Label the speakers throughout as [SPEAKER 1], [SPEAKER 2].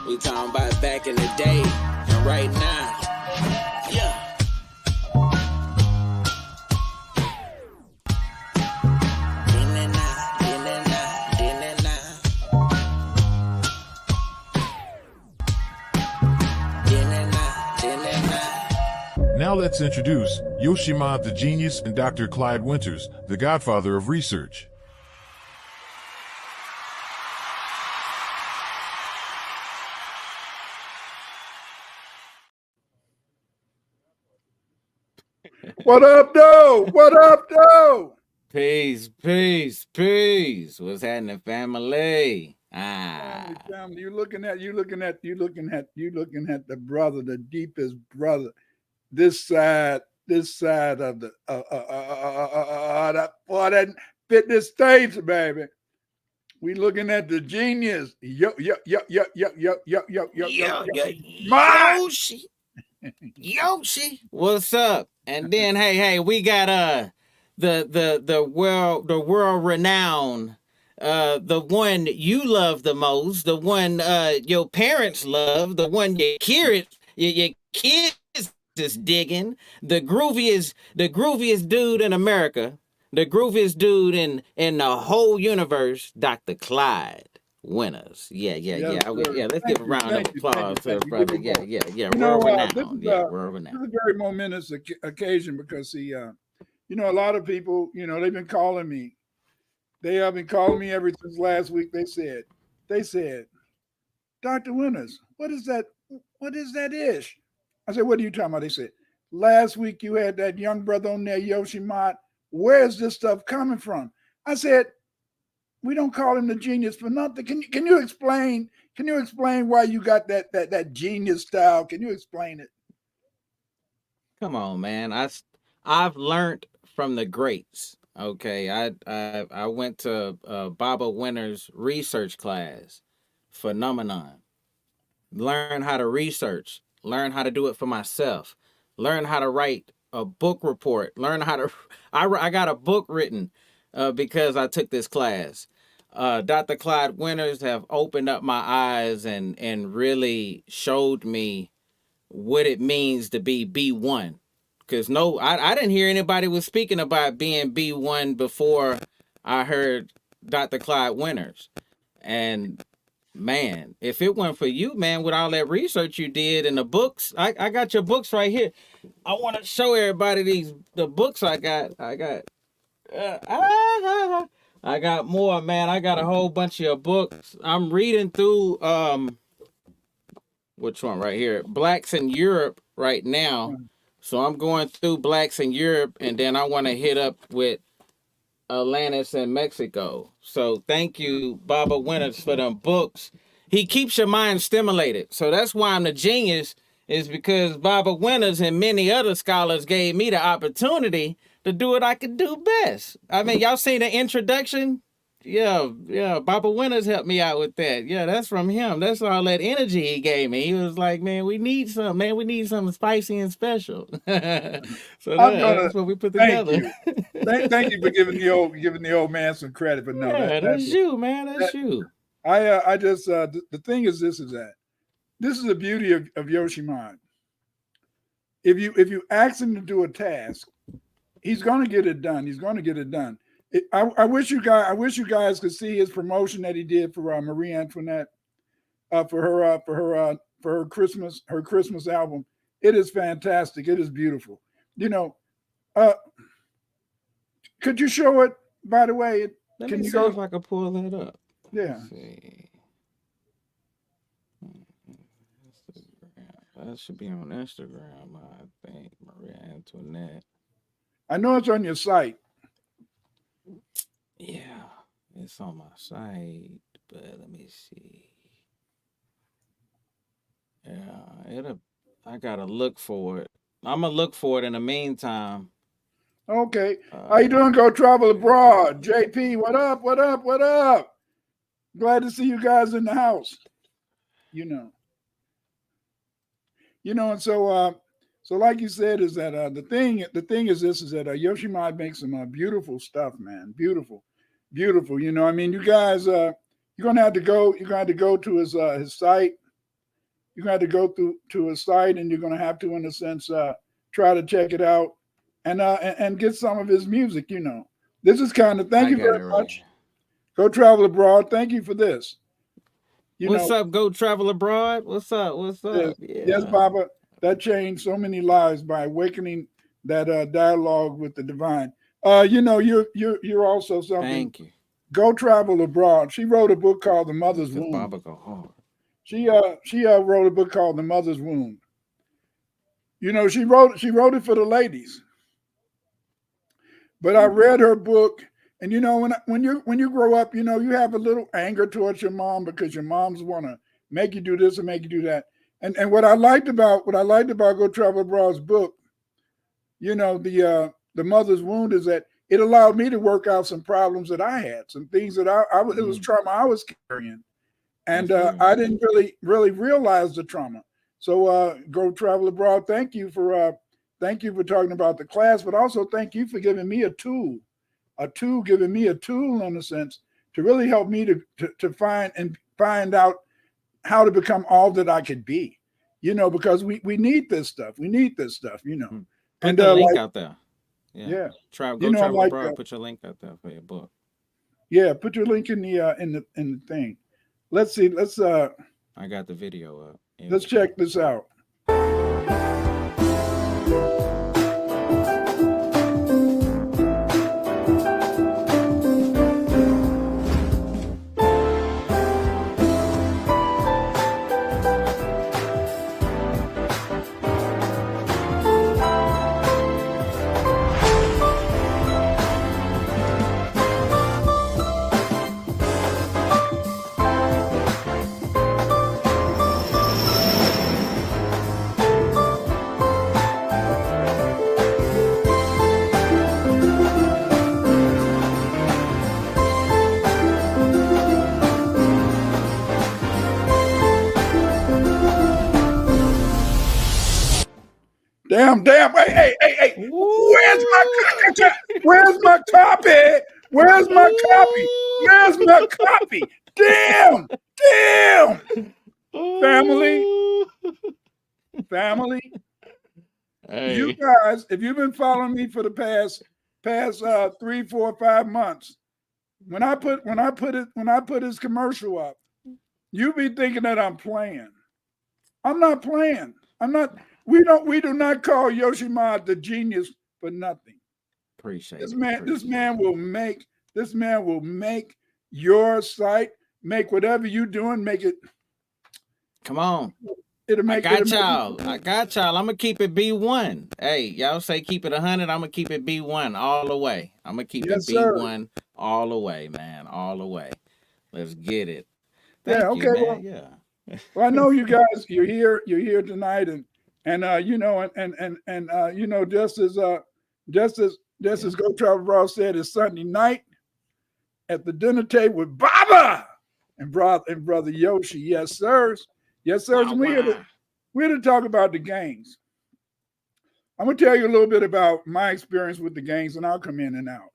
[SPEAKER 1] We talking about back in the day and right now. Yeah.
[SPEAKER 2] Now let's introduce Yoshima the Genius and Dr. Clyde Winters, the godfather of research.
[SPEAKER 3] What up, though? What up, though?
[SPEAKER 1] Peace. What's happening, family?
[SPEAKER 3] Family, you looking at the brother, the deepest brother. This side of the that fitness stage, baby. We looking at the genius. Yoshi.
[SPEAKER 1] What's up? And then hey, we got the world renowned, the one you love the most, the one your parents love, the one your kids is digging, the grooviest dude in America, the grooviest dude in the whole universe, Dr. Clyde Winters. Yeah. Let's give a round of applause to the brother. Yeah. World renowned. World renowned.
[SPEAKER 3] This is a very momentous occasion because a lot of people, they've been calling me. They have been calling me ever since last week. They said, Dr. Winters, what is that? What is that ish? I said, what are you talking about? They said, last week you had that young brother on there, Yoshima. Where's this stuff coming from? I said, we don't call him the genius for nothing. Can you explain? Can you explain why you got that genius style? Can you explain it?
[SPEAKER 1] Come on, man. I've learned from the greats. Okay, I went to Baba Winters research class, Phenomenon. Learn how to research. Learn how to do it for myself. Learn how to write a book report. Learn how to. I got a book written because I took this class. Dr. Clyde Winters have opened up my eyes and really showed me what it means to be B1. Because I didn't hear anybody was speaking about being B1 before I heard Dr. Clyde Winters. And man, if it weren't for you, man, with all that research you did and the books, I got your books right here. I want to show everybody the books I got. I got more, man. I got a whole bunch of books. I'm reading through which one right here? Blacks in Europe right now. So I'm going through Blacks in Europe, and then I want to hit up with Atlantis in Mexico. So thank you, Baba Winters, for them books. He keeps your mind stimulated. So that's why I'm the genius, is because Baba Winters and many other scholars gave me the opportunity to do what I could do best. I mean, y'all seen the introduction? Yeah. Baba Winters helped me out with that. Yeah, that's from him. That's all that energy he gave me. He was like, man, we need something. Man, we need something spicy and special. So that's what we put together.
[SPEAKER 3] Thank you for giving the old man some credit. But no,
[SPEAKER 1] that's you, man. That's you.
[SPEAKER 3] I just the thing is this is the beauty of Yoshima. If you ask him to do a task, he's going to get it done. He's going to get it done. I wish you guys could see his promotion that he did for Marie Antoinette, for her Christmas album. It is fantastic. It is beautiful. Could you show it? By the way,
[SPEAKER 1] Let me see if I can pull that up.
[SPEAKER 3] Yeah.
[SPEAKER 1] Let's see. That should be on Instagram, I think. Marie Antoinette.
[SPEAKER 3] I know it's on your site.
[SPEAKER 1] Yeah, it's on my site, but let me see. Yeah, I gotta look for it. I'm gonna look for it in the meantime.
[SPEAKER 3] Okay. How you doing? Go travel abroad. JP, what up? What up? What up? Glad to see you guys in the house. And so like you said, is that the thing is this, is that Yoshima makes some beautiful stuff, man. Beautiful. I mean, you guys, you're gonna have to go to his site you're going to have to go through to a site, and you're going to have to, in a sense, try to check it out and get some of his music. This is kind of, thank
[SPEAKER 1] I
[SPEAKER 3] you
[SPEAKER 1] got it
[SPEAKER 3] very
[SPEAKER 1] right
[SPEAKER 3] much.
[SPEAKER 1] here.
[SPEAKER 3] Go Travel Abroad. Thank you for this.
[SPEAKER 1] What's up? Go Travel Abroad. What's up? What's up?
[SPEAKER 3] Yes, Baba. That changed so many lives by awakening that dialogue with the divine. You're also something.
[SPEAKER 1] Thank you.
[SPEAKER 3] Go Travel Abroad. She wrote a book called The Mother's Womb.
[SPEAKER 1] Baba go hard.
[SPEAKER 3] She wrote a book called The Mother's Womb. She wrote it for the ladies. But I read her book, and when you grow up, you have a little anger towards your mom because your moms want to make you do this and make you do that. And what I liked about Go Travel Abroad's book, the Mother's Wound, is that it allowed me to work out some problems that I had, some things that it was trauma I was carrying, and I didn't really realize the trauma. So Go Travel Abroad, thank you for talking about the class, but also thank you for giving me giving me a tool in a sense to really help me to find out how to become all that I could be, because we need this stuff. We need this stuff,
[SPEAKER 1] Put the link out there.
[SPEAKER 3] Yeah.
[SPEAKER 1] Go Travel Abroad. Put your link out there for your book.
[SPEAKER 3] Yeah, put your link in the thing. Let's see.
[SPEAKER 1] I got the video up.
[SPEAKER 3] Let's check this out. Damn. Hey. Where's my copy? Where's my copy? Damn. Family. Hey. You guys, if you've been following me for the past 3, 4, 5 months, when I put his commercial up, you be thinking that I'm playing. I'm not playing. We do not call Yoshimar the genius for nothing.
[SPEAKER 1] Appreciate
[SPEAKER 3] this
[SPEAKER 1] it.
[SPEAKER 3] man. This man will make your site, make whatever you doing, make it.
[SPEAKER 1] Come on. I got y'all. I'm gonna keep it B1. Hey, y'all say keep it 100. I'm gonna keep it B1 all the way. I'm gonna keep it B1 all the way, man, all the way. Let's get it. Thank you, man.
[SPEAKER 3] Well, I know you guys. You're here tonight, and just as Go Travel Abroad said, it's Sunday night at the dinner table with Baba and brother Yoshi. Yes, sirs. And we're to talk about the gangs. I'm gonna tell you a little bit about my experience with the gangs, and I'll come in and out.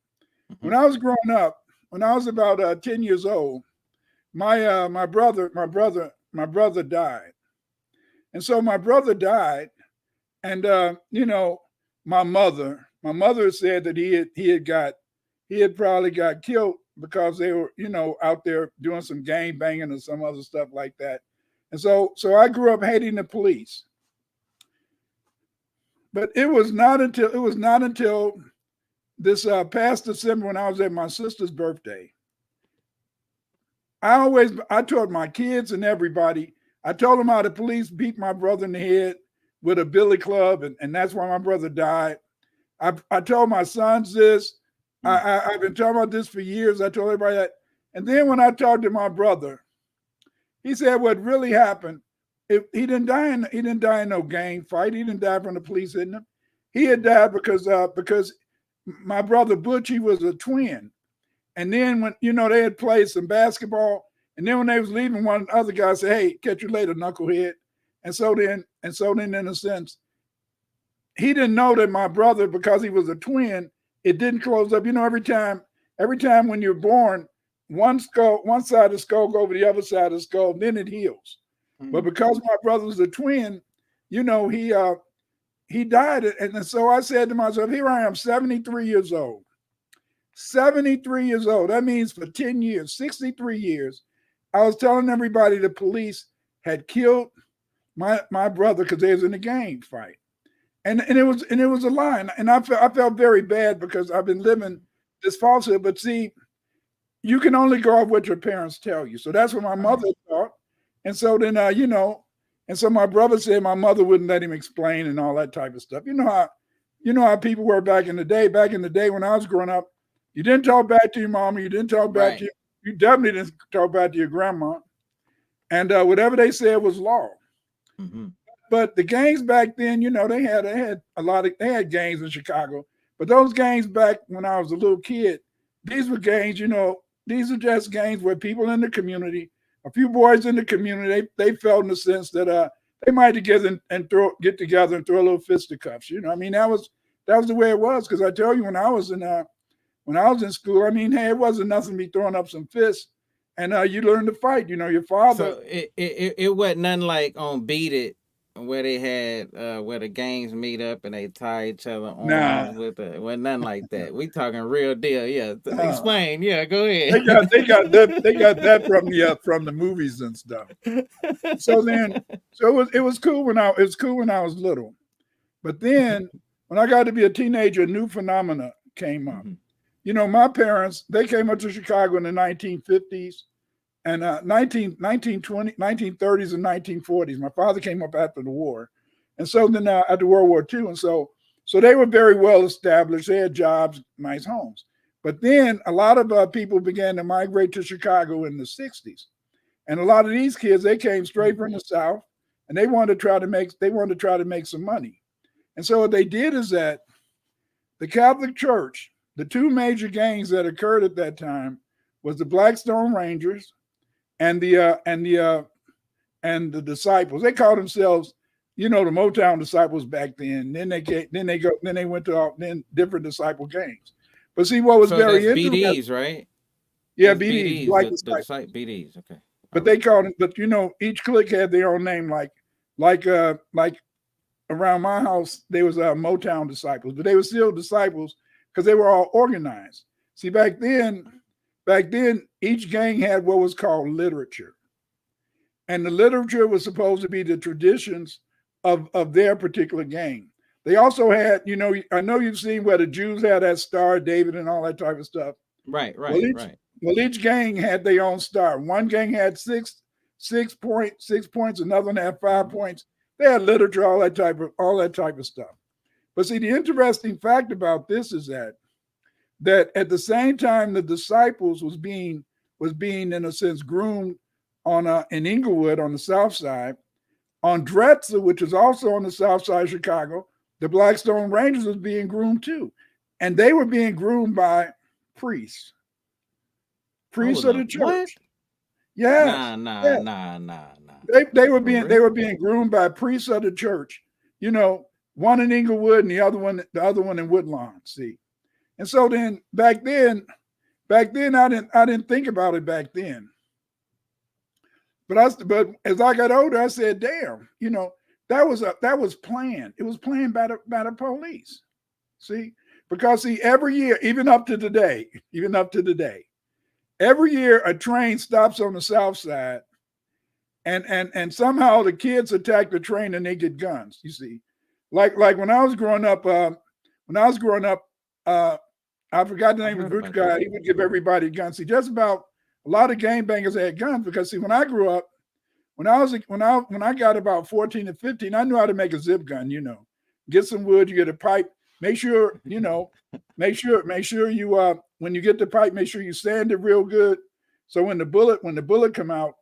[SPEAKER 3] When I was growing up, when I was about 10 years old, my brother died. And so my brother died, and my mother said that he had probably got killed because they were out there doing some gang banging or some other stuff like that. And so I grew up hating the police. But it was not until this past December, when I was at my sister's birthday, I told my kids and everybody, I told them how the police beat my brother in the head with a billy club, and that's why my brother died. I told my sons this. I've been talking about this for years. I told everybody that. And then when I talked to my brother, he said what really happened. He didn't die in no gang fight. He didn't die from the police hitting him. He had died because my brother Butch, he was a twin. And then when they had played some basketball, and then when they was leaving, one other guy said, "Hey, catch you later, knucklehead." And so then, in a sense, he didn't know that my brother, because he was a twin, it didn't close up. Every time when you're born, one side of the skull go over the other side of the skull, then it heals. But because my brother was a twin, you know, he died. And so I said to myself, here I am, 73 years old. 73 years old. That means for 10 years, 63 years, I was telling everybody the police had killed my brother because they was in a gang fight. And it was a lie. And I felt very bad because I've been living this falsehood. But see, you can only go off what your parents tell you. So that's what my mother thought. And so then you know, and so my brother said my mother wouldn't let him explain and all that type of stuff. You know how people were back in the day. Back in the day when I was growing up, you didn't talk back to your mama, you didn't talk back to you definitely didn't talk back to your grandma. And whatever they said was law.
[SPEAKER 1] Mm-hmm.
[SPEAKER 3] But the gangs back then, you know, they had they had gangs in Chicago. But those gangs back when I was a little kid, these were gangs, you know, these are just gangs where people in the community, a few boys in the community, they felt in the sense that they might together and get together and throw a little fisticuffs. You know, I mean, that was the way it was. Because I tell you, when I was in school, I mean, hey, it wasn't nothing to be throwing up some fists, and you learn to fight. You know, your father.
[SPEAKER 1] So it wasn't nothing like on Beat It where they had where the gangs meet up and they tie each other arms with it. Wasn't nothing like that. We talking real deal. Yeah, explain. Yeah, go ahead.
[SPEAKER 3] They got that from the movies and stuff. So it was cool when I was little, but then when I got to be a teenager, a new phenomena came up. Mm-hmm. You know, my parents, they came up to Chicago in the 1950s and 1930s and 1940s. My father came up after the war. And so then after World War II. And so they were very well established. They had jobs, nice homes. But then a lot of people began to migrate to Chicago in the 60s. And a lot of these kids, they came straight from the South and they wanted to try to make some money. And so what they did is that the Catholic Church, the two major gangs that occurred at that time was the Blackstone Rangers and the Disciples. They called themselves, you know, the Motown Disciples back then. Then they went to different disciple gangs. But see, what was very interesting,
[SPEAKER 1] BDs, right?
[SPEAKER 3] Yeah, BDs, like
[SPEAKER 1] BDs. Okay.
[SPEAKER 3] But they called it. But you know, each clique had their own name. Like around my house, there was Motown Disciples, but they were still disciples because they were all organized. See, back then, each gang had what was called literature. And the literature was supposed to be the traditions of their particular gang. They also had, you know, I know you've seen where the Jews had that Star of David and all that type of stuff.
[SPEAKER 1] Right.
[SPEAKER 3] Well, each gang had their own star. One gang had six points, another one had 5 points. They had literature, all that type of stuff. But see, the interesting fact about this is that at the same time the disciples was being in a sense groomed in Inglewood on the south side, on Drexel, which is also on the south side of Chicago, the Blackstone Rangers was being groomed too, and they were being groomed by priests of the church.
[SPEAKER 1] What?
[SPEAKER 3] Yeah.
[SPEAKER 1] Nah.
[SPEAKER 3] They were being groomed by priests of the church. You know, one in Inglewood and the other one in Woodlawn. See, and so then back then I didn't think about it back then. But as I got older, I said, damn, you know, that was planned. It was planned by the police. See, because every year, even up to today, every year a train stops on the south side, and somehow the kids attack the train and they get guns. You see, like when I was growing up, I forgot the name of the guy. He would give everybody guns. See, just about a lot of gangbangers had guns because see, when I grew up, when I got about 14 or 15, I knew how to make a zip gun. You know, get some wood, you get a pipe. Make sure you when you get the pipe, make sure you sand it real good. So when the bullet come out,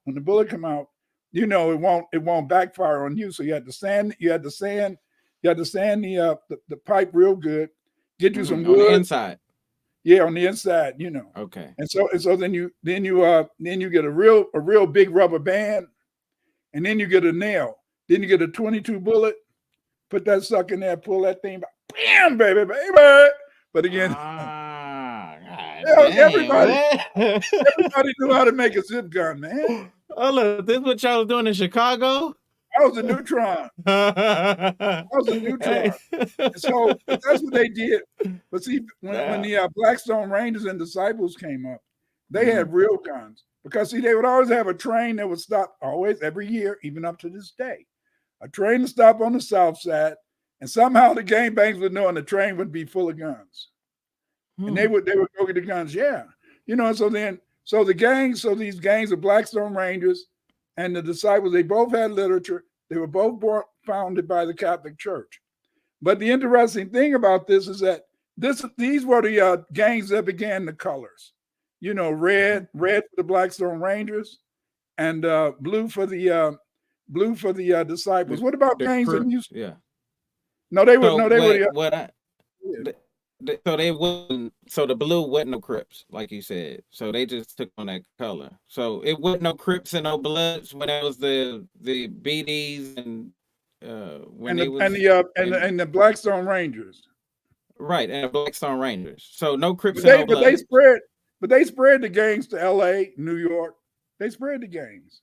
[SPEAKER 3] you know it won't backfire on you. So you had to sand the pipe real good. Get you some wood
[SPEAKER 1] on the inside.
[SPEAKER 3] Yeah, on the inside, you know.
[SPEAKER 1] Okay.
[SPEAKER 3] And so then you get a real big rubber band, and then you get a nail. Then you get a 22 bullet. Put that sucker in there, pull that thing back. Bam, baby. But again, everybody knew how to make a zip gun, man.
[SPEAKER 1] Oh, look, this is what y'all was doing in Chicago?
[SPEAKER 3] I was a neutron. I was a neutron.
[SPEAKER 1] Hey.
[SPEAKER 3] And so, but that's what they did. But see, when
[SPEAKER 1] Yeah.
[SPEAKER 3] the Blackstone Rangers and Disciples came up, they
[SPEAKER 1] Mhm.
[SPEAKER 3] had real guns because see, they would always have a train that would stop always every year, even up to this day. A train to stop on the south side, and somehow the gangbangs would know, and the train would be full of guns, and they
[SPEAKER 1] Hmm.
[SPEAKER 3] would go get the guns. Yeah, So then, these gangs of Blackstone Rangers and the Disciples, they both had literature. They were both founded by the Catholic Church. But the interesting thing about this is that these were the gangs that began the colors. Red for the Blackstone Rangers, and blue for the Disciples.
[SPEAKER 1] The
[SPEAKER 3] What about
[SPEAKER 1] the
[SPEAKER 3] gangs in
[SPEAKER 1] Crips,
[SPEAKER 3] Houston?
[SPEAKER 1] yeah.
[SPEAKER 3] No, they were
[SPEAKER 1] So
[SPEAKER 3] no, they were the
[SPEAKER 1] what I the, so they wouldn't, so the blue wasn't no Crips, like you said. So they just took on that color. So it wasn't no Crips and no Bloods when it was the BDs and when
[SPEAKER 3] and
[SPEAKER 1] they
[SPEAKER 3] the and
[SPEAKER 1] was
[SPEAKER 3] the
[SPEAKER 1] in
[SPEAKER 3] and the Blackstone Rangers.
[SPEAKER 1] right, and the Blackstone Rangers. So no Crips
[SPEAKER 3] But
[SPEAKER 1] and no
[SPEAKER 3] they
[SPEAKER 1] Bloods.
[SPEAKER 3] spread the gangs to L.A., New York. They spread the gangs.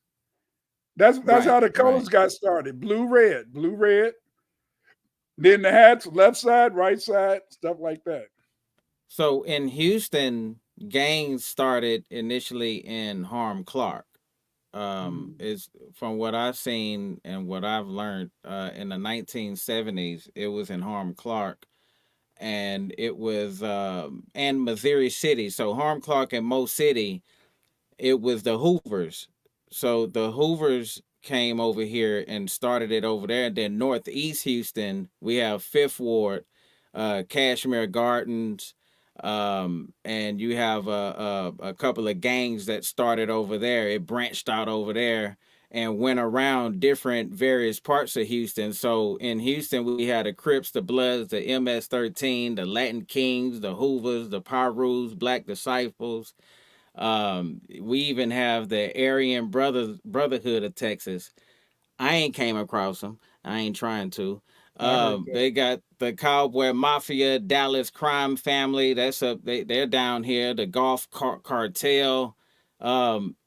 [SPEAKER 3] That's how
[SPEAKER 1] Right,
[SPEAKER 3] the
[SPEAKER 1] right.
[SPEAKER 3] colors got started. Blue, red. Then the hats, left side, right side, stuff like that.
[SPEAKER 1] So in Houston, gangs started initially in Harlem Clark. Is from what I've seen and what I've learned in the 1970s, it was in Harlem Clark, and it was and Missouri City. So Harlem Clark and Mo City, it was the Hoovers. So the Hoovers came over here and started it over there. And then Northeast Houston, we have Fifth Ward, Cashmere Gardens, and you have a couple of gangs that started over there. It branched out over there and went around different various parts of Houston. So in Houston, we had the Crips, the Bloods, the MS-13, the Latin Kings, the Hoovers, the Pyrus, Black Disciples. We even have the Aryan Brotherhood of Texas. I ain't came across them. I ain't trying to.
[SPEAKER 3] I heard that.
[SPEAKER 1] They got the Cowboy Mafia, Dallas Crime Family. That's up. They're down here. The Golf Cartel.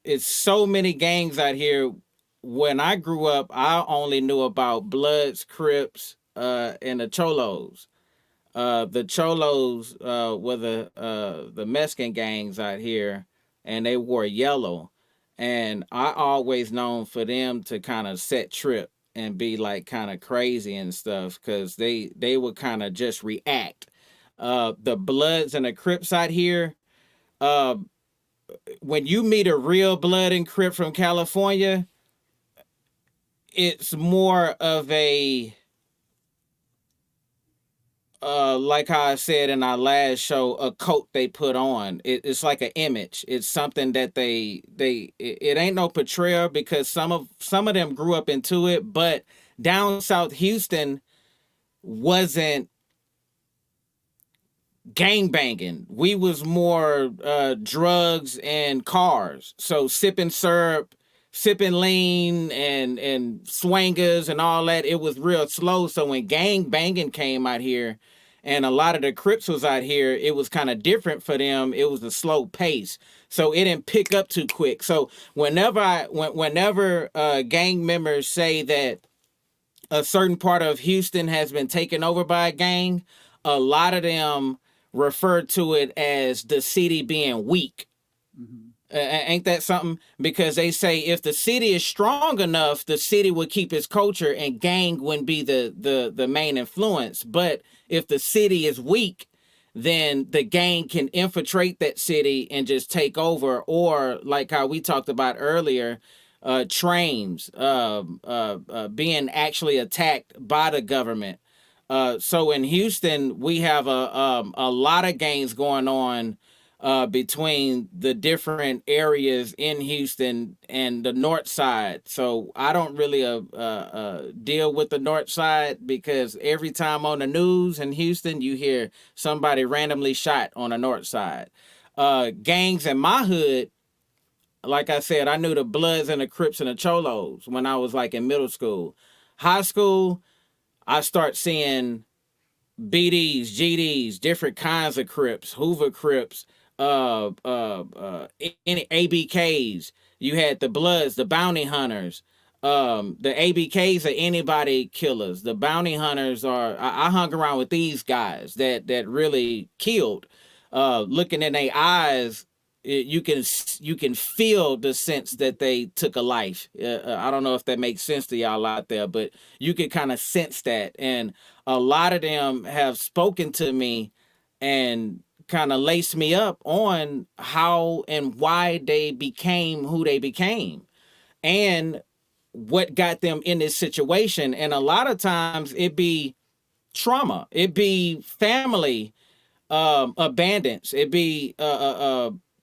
[SPEAKER 1] It's so many gangs out here. When I grew up, I only knew about Bloods, Crips, and the Cholos. The Cholos were the Mexican gangs out here, and they wore yellow. And I always known for them to kind of set trip and be like kind of crazy and stuff, because they would kind of just react. The Bloods and the Crips out here, uh, when you meet a real Blood and Crip from California, it's more of a like how I said in our last show, a coat they put on. It's like an image. It's something that it ain't no portrayal, because some of them grew up into it, but down South Houston wasn't gang banging. We was more drugs and cars. So sipping syrup, sipping lean, and swangers and all that. It was real slow. So when gang banging came out here, and a lot of the Crips was out here, it was kind of different for them. It was a slow pace, so it didn't pick up too quick. So whenever gang members say that a certain part of Houston has been taken over by a gang, a lot of them refer to it as the city being weak.
[SPEAKER 3] Mhm.
[SPEAKER 1] Ain't that something? Because they say if the city is strong enough, the city would keep its culture, and gang wouldn't be the main influence. But if the city is weak, then the gang can infiltrate that city and just take over. Or like how we talked about earlier, trains being actually attacked by the government. So in Houston, we have a lot of gangs going on between the different areas in Houston and the north side. So I don't really deal with the north side, because every time on the news in Houston, you hear somebody randomly shot on the north side. Gangs in my hood, like I said, I knew the Bloods and the Crips and the Cholos when I was like in middle school. High school, I start seeing BDs, GDs, different kinds of Crips, Hoover Crips, any ABKs. You had the Bloods, the bounty hunters, the ABKs are anybody killers. The bounty hunters are. I hung around with these guys that really killed. Looking in their eyes, you can feel the sense that they took a life. I don't know if that makes sense to y'all out there, but you can kind of sense that, and a lot of them have spoken to me and kind of laced me up on how and why they became who they became and what got them in this situation. And a lot of times it be trauma, it be family abandons, it be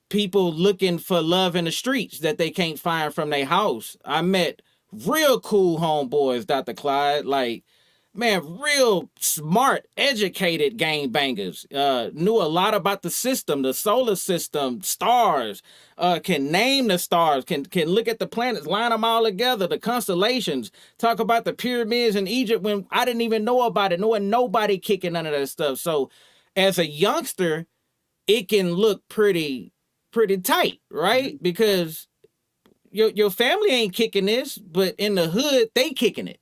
[SPEAKER 1] people looking for love in the streets that they can't find from their house. I met real cool homeboys, Dr. Clyde, like, man, real smart, educated gang bangers. Knew a lot about the system, the solar system, stars. Can name the stars. Can look at the planets, line them all together. The constellations. Talk about the pyramids in Egypt when I didn't even know about it. Knowing nobody kicking none of that stuff. So, as a youngster, it can look pretty tight, right? Because your family ain't kicking this, but in the hood they kicking it.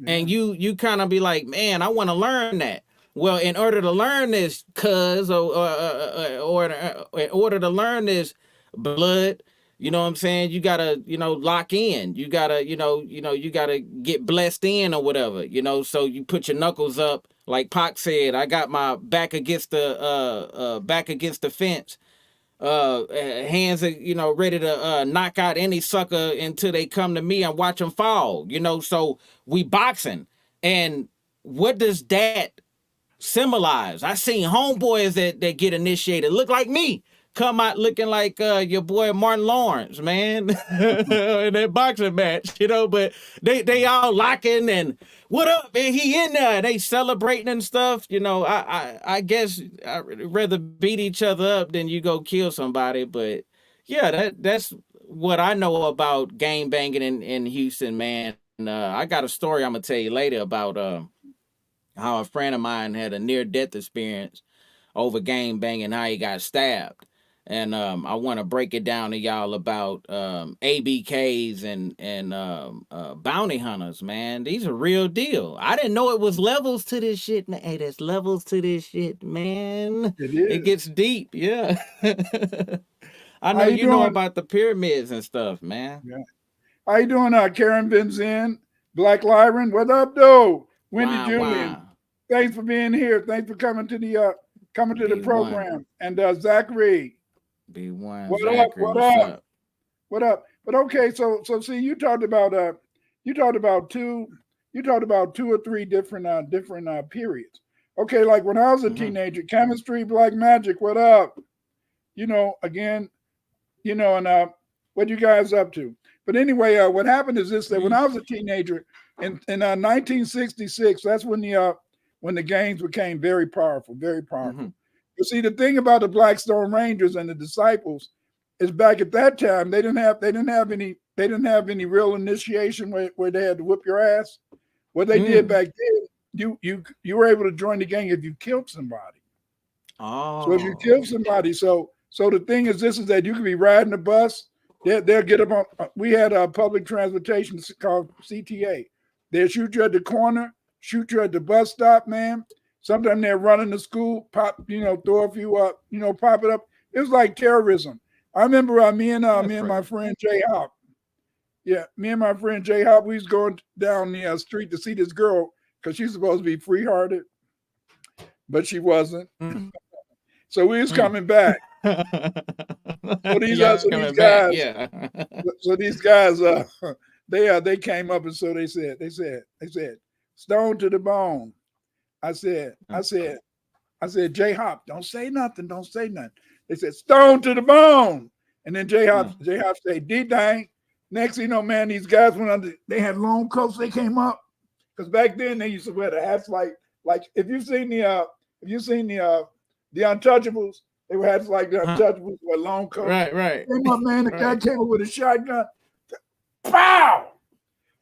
[SPEAKER 1] And you kind of be like, man, I want to learn that. Well, in order to learn this, or in order to learn this blood, you know what I'm saying? You gotta, lock in. You gotta, you gotta get blessed in or whatever. So you put your knuckles up, like Pac said. I got my back against the fence. Hands are, ready to knock out any sucker until they come to me and watch them fall. So we boxing. And what does that symbolize? I seen homeboys that get initiated look like me, come out looking like your boy Martin Lawrence, man, in that boxing match, but they all locking and what up, man? He in there, they celebrating and stuff. I guess I'd rather beat each other up than you go kill somebody. But yeah, that's what I know about gang banging in Houston, man. And, I got a story I'm gonna tell you later about how a friend of mine had a near death experience over gang banging, how he got stabbed. And I want to break it down to y'all about ABKs and bounty hunters, man. These are real deal. I didn't know it was levels to this shit, man. Hey, there's levels to this shit, man. It gets deep, yeah. I know you know about the pyramids and stuff, man.
[SPEAKER 3] Yeah. How you doing, Karen Benzin, Black Lyron? What up, though? Wendy Julian. Wow. Thanks for being here. Thanks for coming to the program. And Zachary.
[SPEAKER 1] B1.
[SPEAKER 3] What
[SPEAKER 1] Zachary,
[SPEAKER 3] up? What up? But okay, so see, you talked about two or three different periods. Okay, like when I was a teenager, chemistry, black magic. What up? Again, and what you guys up to? But anyway, what happened is this: that when I was a teenager in 1966, that's when the gangs became very powerful, very powerful. You see, the thing about the Blackstone Rangers and the Disciples is back at that time they didn't have any real initiation where they had to whip your ass. What they did back then, you were able to join the gang if you killed somebody.
[SPEAKER 1] Oh,
[SPEAKER 3] so if you killed somebody, so the thing is this is that you could be riding a bus, they'll get up on. We had a public transportation called CTA. They'll shoot you at the corner, shoot you at the bus stop, man. Sometimes they're running to school, pop, throw a few up, pop it up. It was like terrorism. I remember me and my friend Jay Hop. Yeah, me and my friend Jay Hop, we was going down the street to see this girl because she's supposed to be free-hearted, but she wasn't. So we was coming back. So these guys, they came up and so they said, stone to the bone. I said, Jay Hop, don't say nothing. They said, stone to the bone. And then Jay Hop said, D-Dang. Next thing you know, man, these guys went under, they had long coats, they came up. Because back then they used to wear the hats like if you've seen the Untouchables, they were hats like the Untouchables with long coats.
[SPEAKER 1] Right.
[SPEAKER 3] Came up, man, the guy came up with a shotgun. Pow!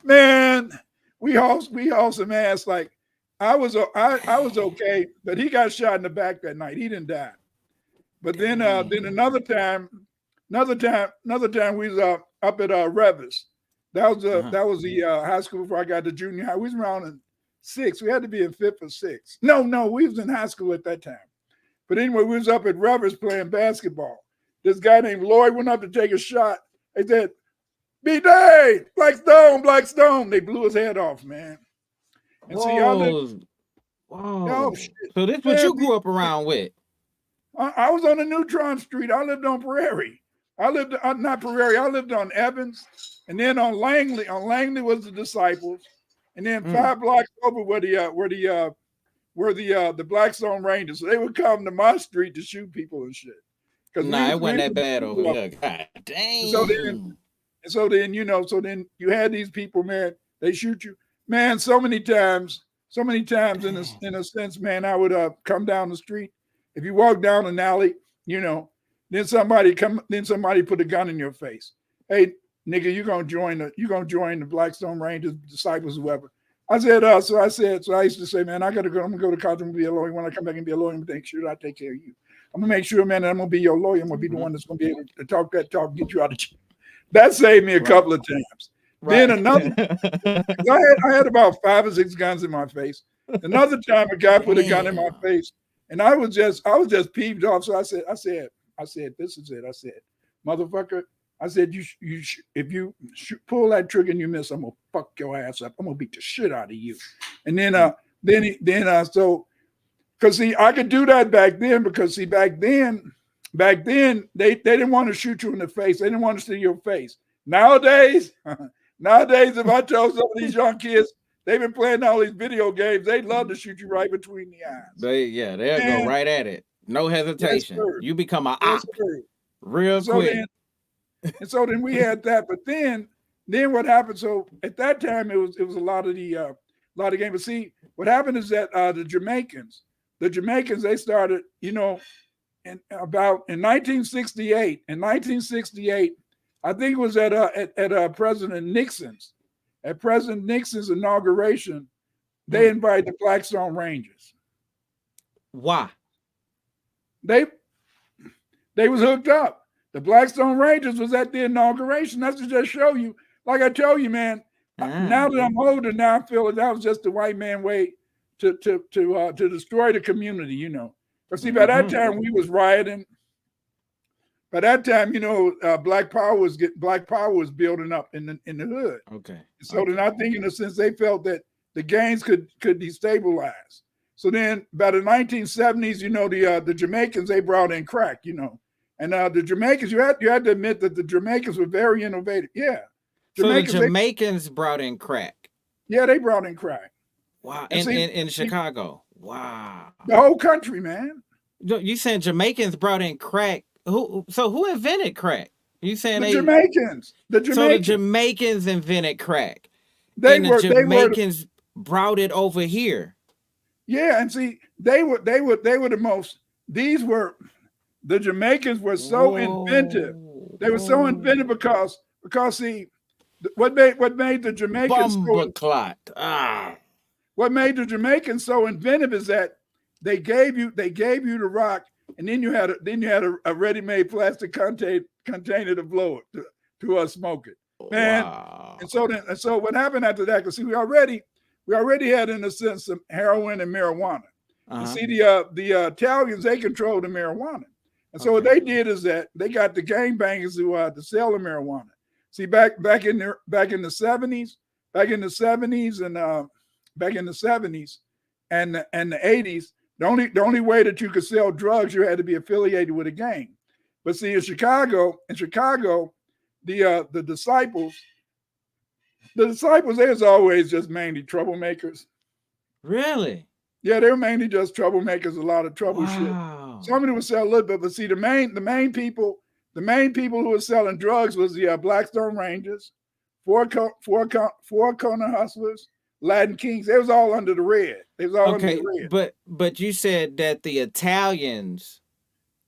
[SPEAKER 3] Man, we hauled some ass like I was okay, but he got shot in the back that night. He didn't die. But then another time, Another time we was up at Revis.
[SPEAKER 1] Uh-huh.
[SPEAKER 3] That was the high school before I got to junior high. We was around in sixth. We had to be in fifth or sixth. No, we was in high school at that time. But anyway, we was up at Revis playing basketball. This guy named Lloyd went up to take a shot. They said, B-Day, Black Stone, Black Stone. They blew his head off, man. And see, y'all live,
[SPEAKER 1] Whoa.
[SPEAKER 3] shit.
[SPEAKER 1] So this what
[SPEAKER 3] Man,
[SPEAKER 1] you grew up around with?
[SPEAKER 3] I was on the Neutron Street. I lived on Prairie. I lived not Prairie. I lived on Evans, and then on Langley. On Langley was the Disciples, and then 5 blocks over were the Blackstone Rangers. So they would come to my street to shoot people and shit.
[SPEAKER 1] Nah, it wasn't that bad over here. God dang.
[SPEAKER 3] So then you had these people, man. They shoot you, man. So many times in a sense, man. I would come down the street. If you walk down an alley, then somebody put a gun in your face. Hey, nigga, you're gonna join the Blackstone Rangers, Disciples, whoever. I said, so I used to say, man, I'm gonna go to college and be a lawyer. When I come back and be a lawyer, I'm gonna make sure I take care of you. I'm gonna make sure, man, that I'm gonna be your lawyer. I'm gonna be the one that's gonna be able to talk that talk, get you out of jail. That saved me a couple of times. Right. Then another, I had about 5 or 6 guns in my face. Another time, a guy put a gun in my face, and I was just peeved off. So I said, this is it. I said, motherfucker. I said, if you pull that trigger and you miss, I'm gonna fuck your ass up. I'm gonna beat the shit out of you. And then so, because see, I could do that back then because see, back then they didn't want to shoot you in the face. They didn't want to see your face. Nowadays, if I tell some of these young kids they've been playing all these video games, they'd love to shoot you right between the eyes.
[SPEAKER 1] They'll go right at it. No hesitation. Yes, you become an op real quick.
[SPEAKER 3] And so then we had that, but then what happened? So at that time it was a lot of the games. But see, what happened is that the Jamaicans, they started, in 1968. In 1968, I think it was at President Nixon's inauguration, they invited the Blackstone Rangers.
[SPEAKER 1] Why?
[SPEAKER 3] They was hooked up. The Blackstone Rangers was at the inauguration. That's to just show you. Like I tell you, man. Now that I'm older, now I feel that was just the white man way to destroy the community, But see, by that time we was rioting. By that time, Black Power was building up in the hood.
[SPEAKER 1] Okay.
[SPEAKER 3] So then I think, in a sense, they felt that the gangs could destabilize. So then, by the 1970s, the Jamaicans, they brought in crack, and the Jamaicans, you had to admit that the Jamaicans were very innovative. Yeah.
[SPEAKER 1] So the Jamaicans brought in crack.
[SPEAKER 3] Yeah, they brought in crack.
[SPEAKER 1] Wow. In Chicago. Wow.
[SPEAKER 3] The whole country, man.
[SPEAKER 1] You saying Jamaicans brought in crack? Who invented crack? You saying
[SPEAKER 3] the Jamaicans?
[SPEAKER 1] So the Jamaicans invented crack. The Jamaicans brought it over here.
[SPEAKER 3] Yeah, and see, they were the most. The Jamaicans were so inventive. They were so inventive because see, what made the Jamaicans What made the Jamaicans so inventive is that they gave you the rock, and then you had a ready-made plastic container to blow it to smoke it, man. Wow. And so what happened after that? Because see, we already had, in a sense, some heroin and marijuana. You see, the Italians, they controlled the marijuana. And so what they did is that they got the gangbangers to sell the marijuana. See, back in the 70s and the 80s, the only way that you could sell drugs, you had to be affiliated with a gang. But see, in Chicago, the disciples, they was always just mainly troublemakers.
[SPEAKER 1] Really?
[SPEAKER 3] Yeah, they were mainly just troublemakers, a lot of trouble shit. Somebody would sell a little bit, but see, the main people who were selling drugs was the Blackstone Rangers, Four Corner Hustlers, Latin Kings. They was all under the red. They was all under the red.
[SPEAKER 1] But you said that the Italians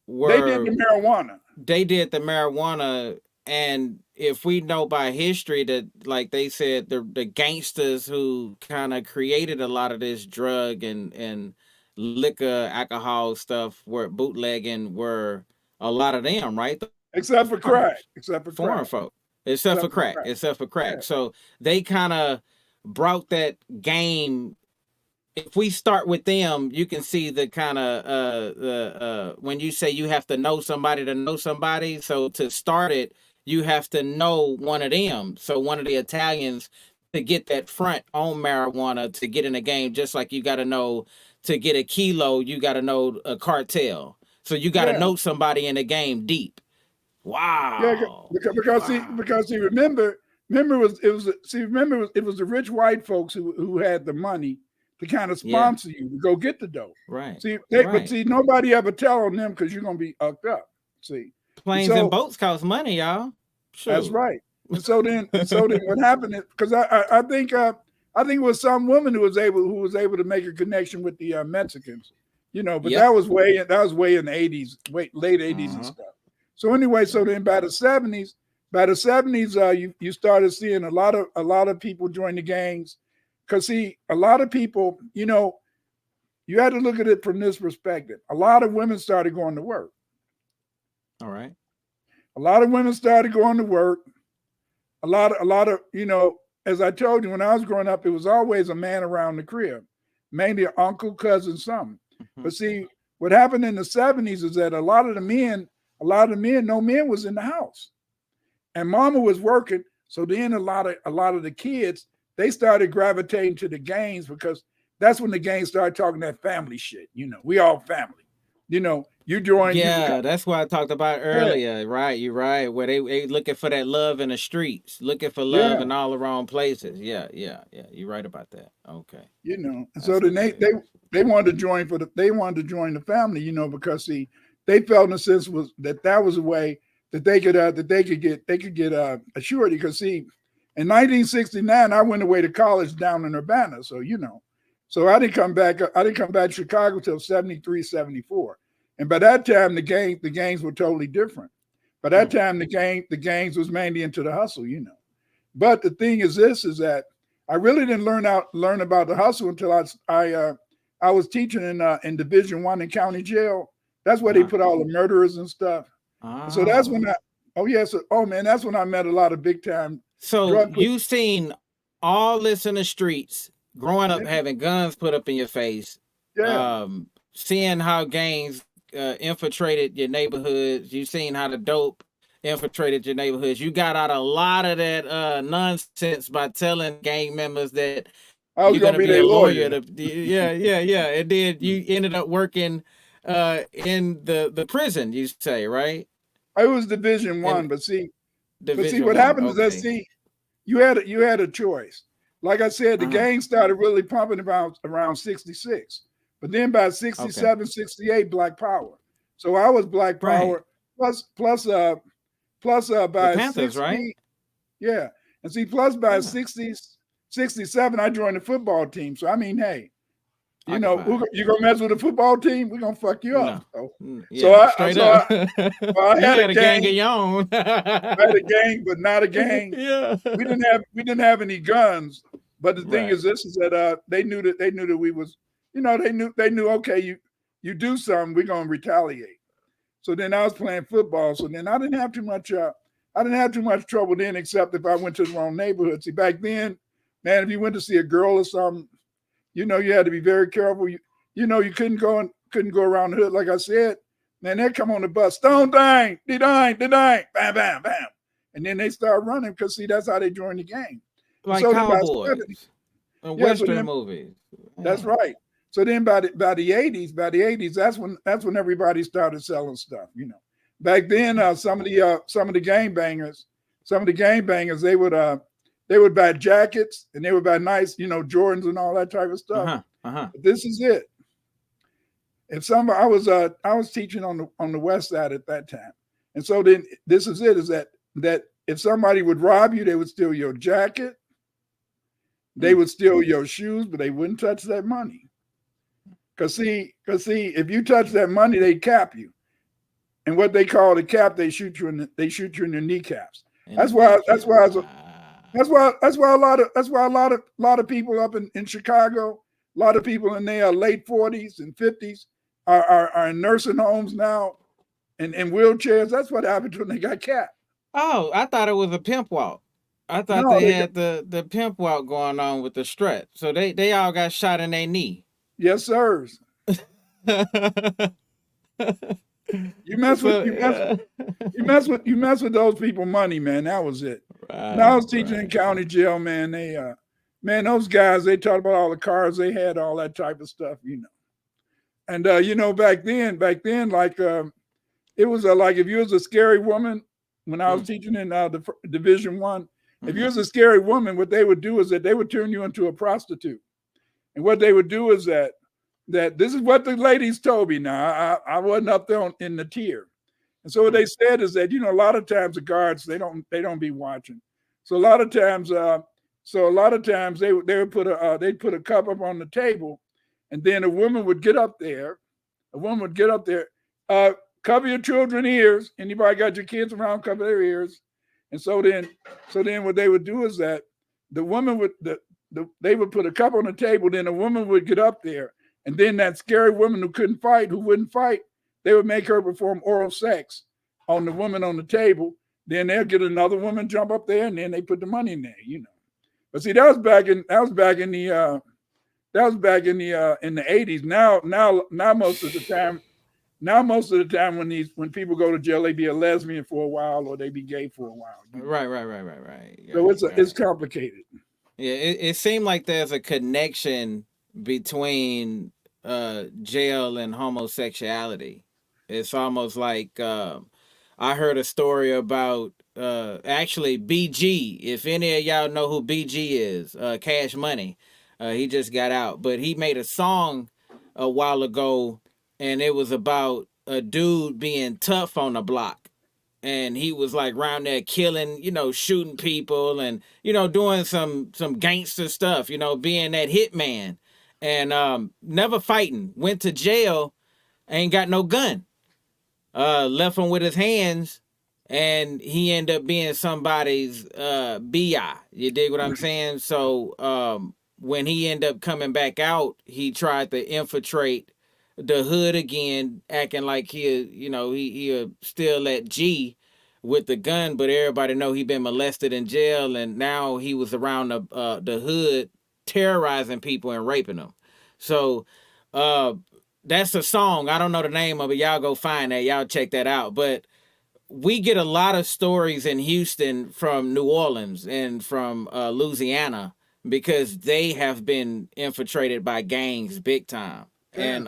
[SPEAKER 3] they did the marijuana.
[SPEAKER 1] They did the marijuana, and if we know by history that, like they said, the gangsters who kind of created a lot of this drug and liquor, alcohol stuff, were bootlegging, were a lot of them, right?
[SPEAKER 3] except for
[SPEAKER 1] foreigners,
[SPEAKER 3] crack. Except for
[SPEAKER 1] foreign
[SPEAKER 3] crack.
[SPEAKER 1] folk, except for
[SPEAKER 3] Except for
[SPEAKER 1] crack,
[SPEAKER 3] crack.
[SPEAKER 1] except for
[SPEAKER 3] Yeah.
[SPEAKER 1] crack. So they kind of brought that game. If we start with them, you can see the kind of when you say you have to know somebody to know somebody. So to start it, you have to know one of them. So one of the Italians to get that front on marijuana to get in a game, just like you got to know to get a kilo, you got to know a cartel. So you got to
[SPEAKER 3] Yeah.
[SPEAKER 1] know somebody in the game deep.
[SPEAKER 3] Yeah,
[SPEAKER 1] Wow. Wow.
[SPEAKER 3] because see, remember it was the rich white folks who had the money to kind of
[SPEAKER 1] Yeah.
[SPEAKER 3] sponsor you to go get the dough.
[SPEAKER 1] Right.
[SPEAKER 3] But
[SPEAKER 1] Right.
[SPEAKER 3] see, nobody ever tell on them because you're gonna be hooked up. See, and
[SPEAKER 1] Planes and
[SPEAKER 3] so
[SPEAKER 1] boats cost money, y'all.
[SPEAKER 3] that's
[SPEAKER 1] Shoot.
[SPEAKER 3] right. And so then what happened is because I think it was some woman who was able to make a connection with the Mexicans, but
[SPEAKER 1] Yep.
[SPEAKER 3] that was way in the 80s, late 80s and
[SPEAKER 1] Uh-huh.
[SPEAKER 3] stuff. So anyway, so then by the 70s, you started seeing a lot of people join the gangs. Because see, a lot of people, you had to look at it from this perspective. A lot of women started going to work.
[SPEAKER 1] All right.
[SPEAKER 3] A lot of women started going to work. A lot of, as I told you, when I was growing up, it was always a man around the crib, mainly an uncle, cousin, something.
[SPEAKER 1] Mhm.
[SPEAKER 3] But see, what happened in the 70s is that a lot of the men, no man was in the house. And mama was working. So then a lot of the kids, they started gravitating to the gangs because that's when the gangs started talking that family shit. We all family. You join.
[SPEAKER 1] Yeah, that's what I talked about earlier. Right, you're right. Where they looking for that love in the streets, looking for love
[SPEAKER 3] Yeah.
[SPEAKER 1] in all the wrong places. Yeah. You're right about that. Okay.
[SPEAKER 3] And
[SPEAKER 1] That's
[SPEAKER 3] so then they wanted to join the family, because see, they felt in a sense that was a way that they could get a surety. Because see, in 1969, I went away to college down in Urbana. So so I didn't come back to Chicago till 73, 74. And by that time the gangs were totally different. By that time the gangs was mainly into the hustle, But the thing is is that I really didn't learn about the hustle until I was teaching in Division I in county jail. That's where they put all the murderers and stuff. And so that's when that's when I met a lot of big time.
[SPEAKER 1] So you seen all this in the streets, growing up having guns put up in your face, seeing how gangs infiltrated your neighborhoods. You seen how the dope infiltrated your neighborhoods. You got out a lot of that nonsense by telling gang members that you're gonna be a lawyer. Yeah. And then you ended up working in the prison, you say, right?
[SPEAKER 3] I was Division I, but see what
[SPEAKER 1] I,
[SPEAKER 3] happened is that you had a choice. Like I said, the gang started really pumping around 66. But then by 67, 68, Black Power. So I was Black Power plus by
[SPEAKER 1] the Panthers,
[SPEAKER 3] 60,
[SPEAKER 1] right?
[SPEAKER 3] Yeah. And see, plus by 60s, 67, I joined the football team. So I mean, hey, you gonna mess with the football team? We're gonna fuck you up.
[SPEAKER 1] No.
[SPEAKER 3] So
[SPEAKER 1] I had a gang of your own.
[SPEAKER 3] I had a gang, but not a gang.
[SPEAKER 1] Yeah.
[SPEAKER 3] We didn't have any guns. But the thing is that they knew that we was, they knew, okay, you do something, we're gonna retaliate. So then I was playing football. So then I didn't have too much trouble then, except if I went to the wrong neighborhood. See, back then, man, if you went to see a girl or something, you had to be very careful. You couldn't go around the hood, like I said. Man, they'd come on the bus, stone dang, bam, bam, bam. And then they start running because see, that's how they joined the gang.
[SPEAKER 1] Like cowboys. Western movies.
[SPEAKER 3] That's right. So then by the 80s, that's when everybody started selling stuff, Back then, some of the gangbangers, they would buy jackets and they would buy nice, Jordans and all that type of stuff. But this is it. If I was teaching on the west side at that time. And so then this is it, is that if somebody would rob you, they would steal your jacket, they would steal your shoes, but they wouldn't touch that money. Cause see, if you touch that money, they cap you. And what they call the cap, they shoot you in the kneecaps. That's why a lot of people up in Chicago, a lot of people in their late 40s and 50s are in nursing homes now in wheelchairs. That's what happened to when they got capped.
[SPEAKER 1] Oh, I thought it was a pimp walk. I thought
[SPEAKER 3] No,
[SPEAKER 1] they
[SPEAKER 3] they
[SPEAKER 1] had the pimp walk going on with the strut. So they all got shot in their knee.
[SPEAKER 3] yes, sirs. You mess with
[SPEAKER 1] So,
[SPEAKER 3] you mess with those people money, man. That was it. When I was teaching in county jail, man, they man, those guys, they talked about all the cars they had, all that type of stuff, you know. And you know, back then, like it was like if you was a scary woman, when I was teaching in the Division One, if you was a scary woman, what they would do is that they would turn you into a prostitute. And what they would do is that this is what the ladies told me. Now I wasn't up there in the tier, and so what they said is that, you know, a lot of times the guards they don't be watching, so a lot of times they would put they'd put a cup up on the table, and then a woman would get up there, cover your children's ears. Anybody got your kids around, cover their ears. And so then what they would do is that the woman would they would put a cup on the table, then a woman would get up there, and then that scary woman who wouldn't fight, they would make her perform oral sex on the woman on the table. Then they'll get another woman jump up there, and then they put the money in there, you know. But see, that was back in the 80s. Now most of the time when people go to jail, they be a lesbian for a while or they be gay for a while. You know?
[SPEAKER 1] Right.
[SPEAKER 3] So it's complicated.
[SPEAKER 1] Yeah, it seemed like there's a connection between jail and homosexuality. It's almost like I heard a story about actually BG. If any of y'all know who BG is, Cash Money, he just got out, but he made a song a while ago, and it was about a dude being tough on the block. And he was like around there killing, you know, shooting people and, you know, doing some gangster stuff, you know, being that hitman, and never fighting. Went to jail, ain't got no gun. Left him with his hands, and he ended up being somebody's BI. You dig what I'm saying? So when he ended up coming back out, he tried to infiltrate the hood again, acting like he still at G with the gun, but everybody know he been molested in jail, and now he was around the hood terrorizing people and raping them. So that's a song. I don't know the name of it. Y'all go find that. Y'all check that out. But we get a lot of stories in Houston from New Orleans and from Louisiana because they have been infiltrated by gangs big time. And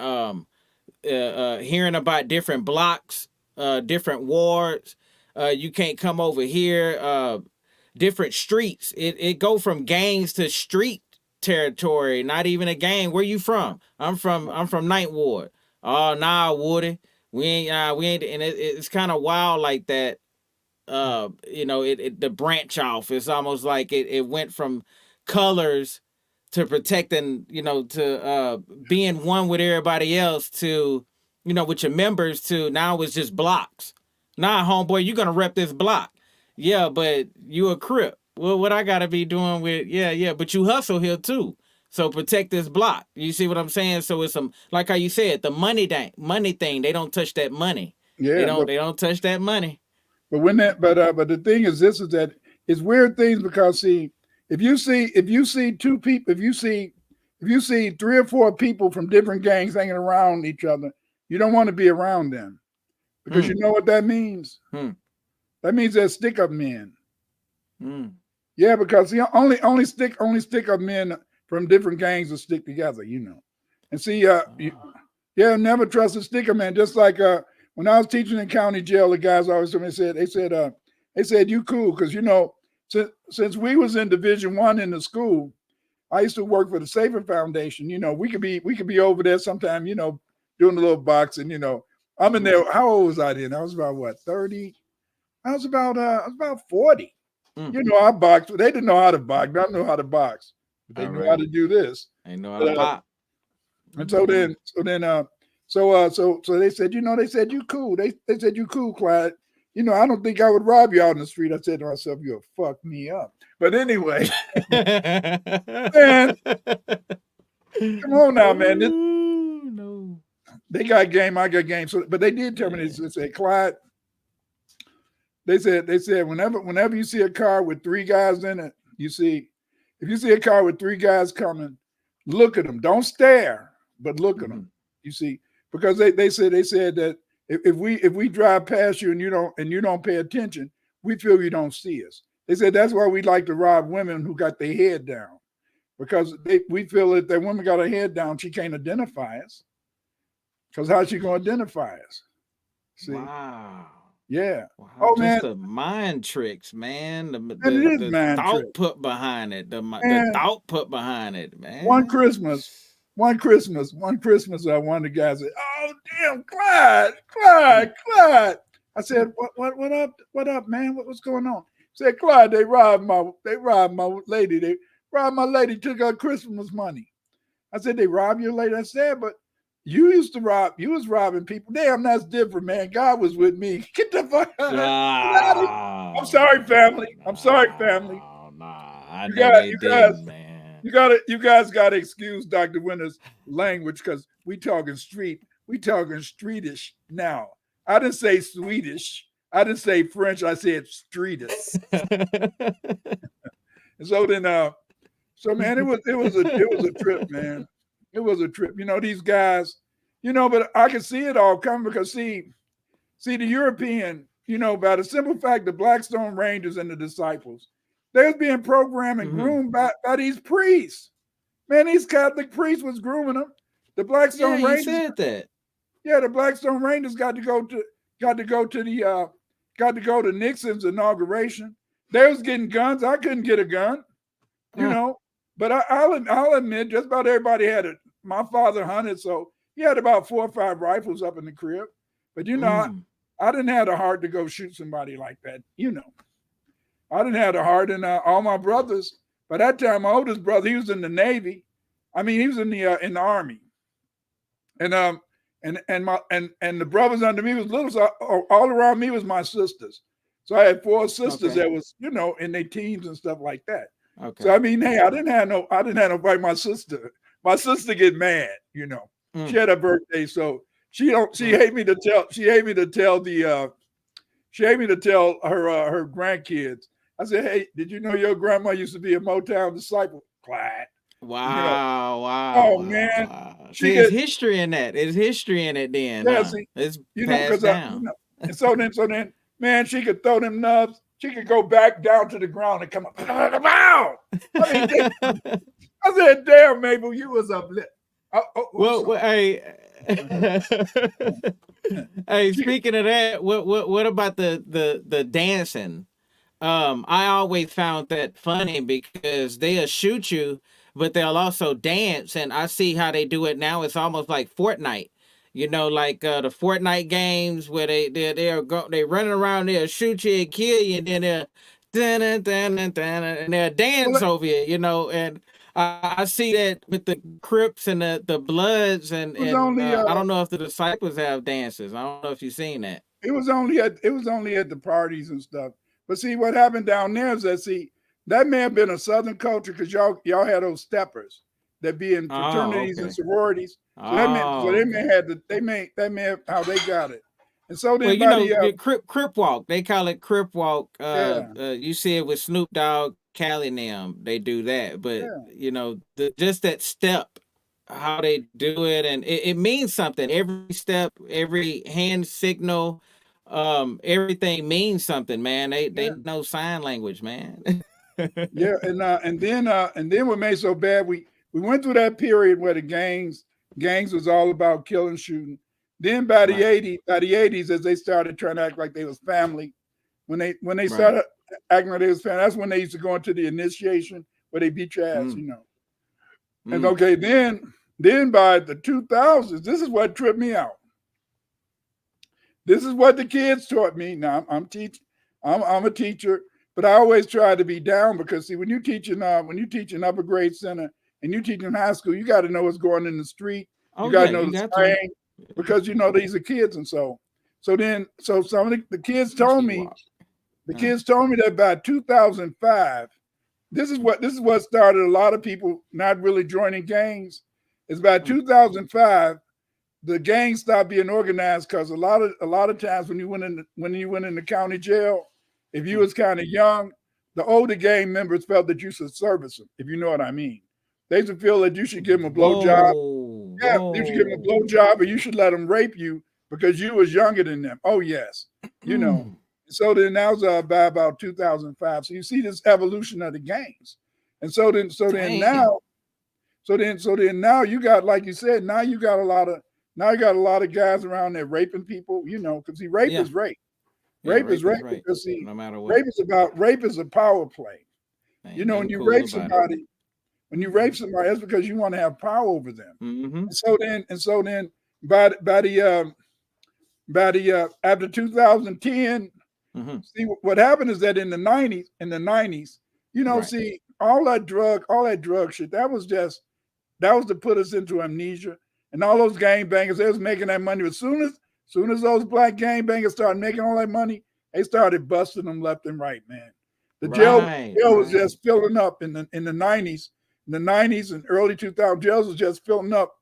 [SPEAKER 1] hearing about different blocks, different wards, you can't come over here, different streets. It go from gangs to street territory, not even a gang. Where you from? I'm from Ninth Ward. Oh, nah, Woody. We ain't, and it's kind of wild like that. You know, the branch off. It's almost like it went from colors to protecting, you know, to being one with everybody else, to, you know, with your members, to now it's just blocks. Nah, homeboy, you're gonna rep this block. Yeah, but you a Crip. Well, what I gotta be doing with but you hustle here too. So protect this block. You see what I'm saying? So it's some, like how you said, the money thing. They don't touch that money.
[SPEAKER 3] Yeah,
[SPEAKER 1] they don't touch that money.
[SPEAKER 3] But but the thing is that it's weird things, because see, if you see two people, if you see 3 or 4 people from different gangs hanging around each other, you don't want to be around them, because you know what that means. That means they're stick-up men. Yeah, because only stick-up men from different gangs will stick together, you know. And see, never trust a stick-up man. Just like when I was teaching in county jail, the guys always told me, they said you cool, because, you know, since we was in Division One in the school, I used to work for the Safer Foundation. You know, we could be over there sometime, you know, doing a little boxing. You know, I'm in there. How old was I then? I was about what, 30? I was about 40. You know, I boxed. They didn't know how to box. I know how to box. But they knew how to do this.
[SPEAKER 1] They know how to pop.
[SPEAKER 3] And so they said, you know, they said you cool. They said you cool, Clyde. You know, I don't think I would rob you out in the street. I said to myself, you'll fuck me up. But anyway, man, come on now, man. They got game, I got game. So, but they did tell me, they said, Clyde, they said whenever you see a car with 3 guys in it, if you see a car with 3 guys coming, look at them. Don't stare, but look at them. You see, because they said that if we drive past you and you don't pay attention, we feel you don't see us. They said that's why we like to rob women who got their head down, because we feel that that woman got her head down, she can't identify us. Because how's she gonna identify us? See?
[SPEAKER 1] Wow.
[SPEAKER 3] Yeah.
[SPEAKER 1] Wow.
[SPEAKER 3] Oh
[SPEAKER 1] Just
[SPEAKER 3] man,
[SPEAKER 1] the mind tricks, man.
[SPEAKER 3] it is
[SPEAKER 1] The
[SPEAKER 3] mind
[SPEAKER 1] thought
[SPEAKER 3] trick.
[SPEAKER 1] put behind it. The
[SPEAKER 3] Man,
[SPEAKER 1] thought put behind it, man.
[SPEAKER 3] one Christmas, I one of the guys said, "Oh damn, Clyde." I said, "What up, man? What's going on?" He said, "Clyde, they robbed my lady. They robbed my lady, took her Christmas money." I said, "They robbed your lady?" I said, "But you was robbing people." Damn, that's different, man. God was with me. Get the fuck out of here. I'm sorry, family. I'm sorry, family.
[SPEAKER 1] Nah, I
[SPEAKER 3] You
[SPEAKER 1] know
[SPEAKER 3] got
[SPEAKER 1] they
[SPEAKER 3] you guys.
[SPEAKER 1] didn't, man.
[SPEAKER 3] You guys got to excuse Dr. Winter's language because we talking streetish now. I didn't say Swedish. I didn't say French. I said streetish. And so then, so man, it was a trip, man. It was a trip. You know, these guys, but I could see it all coming because see the European, by the simple fact the Blackstone Rangers and the disciples, they was being programmed and groomed by these priests. Man, these Catholic priests was grooming them. The Blackstone Rangers
[SPEAKER 1] said that.
[SPEAKER 3] Yeah, the Blackstone Rangers got to go to Nixon's inauguration. They was getting guns. I couldn't get a gun, But I'll admit, just about everybody had it. My father hunted, so he had about 4 or 5 rifles up in the crib. But I didn't have the heart to go shoot somebody like that. I didn't have the heart, and all my brothers. By that time, my oldest brother, he was in the Navy. I mean, he was in the Army, and the brothers under me was little. So all around me was my sisters. So I had 4 sisters that was in their teens and stuff like that.
[SPEAKER 1] Okay.
[SPEAKER 3] So I mean, hey, I didn't have no fight. My sister get mad. She had a birthday, so she hate me to tell her grandkids. I said, hey, did you know your grandma used to be a Motown disciple? Clyde.
[SPEAKER 1] Wow.
[SPEAKER 3] Oh man.
[SPEAKER 1] Wow. See, there's history in that. There's history in it then.
[SPEAKER 3] Yeah,
[SPEAKER 1] huh?
[SPEAKER 3] see,
[SPEAKER 1] It's passed down.
[SPEAKER 3] And so then, man, she could throw them nubs. She could go back down to the ground and come up. Wow! I said, damn, Mabel, you was up lit.
[SPEAKER 1] Well, hey, hey, speaking of that, what about the dancing? I always found that funny because they'll shoot you, but they'll also dance, and I see how they do it now. It's almost like Fortnite. Like the Fortnite games where they running around, they'll shoot you and kill you, and then and they'll dance over you, and I see that with the Crips and the Bloods, and I don't know if the disciples have dances. I don't know if you've seen that.
[SPEAKER 3] It was only at the parties and stuff. But see, what happened down there is that may have been a Southern culture because y'all had those steppers that be in fraternities and sororities. So they may have how they got it. And so then,
[SPEAKER 1] Crip Walk, they call it Crip Walk. You see it with Snoop Dogg, Cali and them. They do that, but just that step, how they do it, and it means something. Every step, every hand signal, everything means something, man. They know sign language, man.
[SPEAKER 3] Yeah, and then what made so bad, we went through that period where the gangs was all about killing, shooting. Then by the 80s, as they started trying to act like they was family, when they started acting like they was family, that's when they used to go into the initiation where they beat your ass, And then by the 2000s, this is what tripped me out. This is what the kids taught me. Now I'm a teacher, but I always try to be down because see, when you teaching upper grade center and you teaching high school, you got to know what's going in the street. You got to know the slang because these are kids, and so some of the kids told me. The kids told me that by 2005, this is what started a lot of people not really joining gangs. Is by 2005, the gangs stopped being organized because a lot of times when you went in the county jail, if you was kind of young, the older gang members felt that you should service them, if you know what I mean. They used to feel that you should give them a blowjob.
[SPEAKER 1] Whoa,
[SPEAKER 3] Yeah, you should give them a blowjob, or you should let them rape you because you was younger than them. Oh yes, you know. So then that was by about 2005. So you see this evolution of the gangs, and so then now you got, like you said, now you got a lot of guys around there raping people, you know, because rape is rape.
[SPEAKER 1] Yeah,
[SPEAKER 3] rape is rape
[SPEAKER 1] rape.
[SPEAKER 3] because
[SPEAKER 1] No matter what.
[SPEAKER 3] rape is a power play.
[SPEAKER 1] Ain't
[SPEAKER 3] You know, when
[SPEAKER 1] nothing
[SPEAKER 3] you
[SPEAKER 1] cool
[SPEAKER 3] rape
[SPEAKER 1] about it.
[SPEAKER 3] somebody, that's because you want to have power over them.
[SPEAKER 1] Mm-hmm.
[SPEAKER 3] And so then by the after 2010, see what happened is that in the 90s, you know, see all that drug shit, that was to put us into amnesia. And all those gangbangers, they was making that money. As soon as those black gangbangers started making all that money, they started busting them left and right, man. The jail was just filling up in the 90s. In the 90s and early 2000s, jails was just filling up,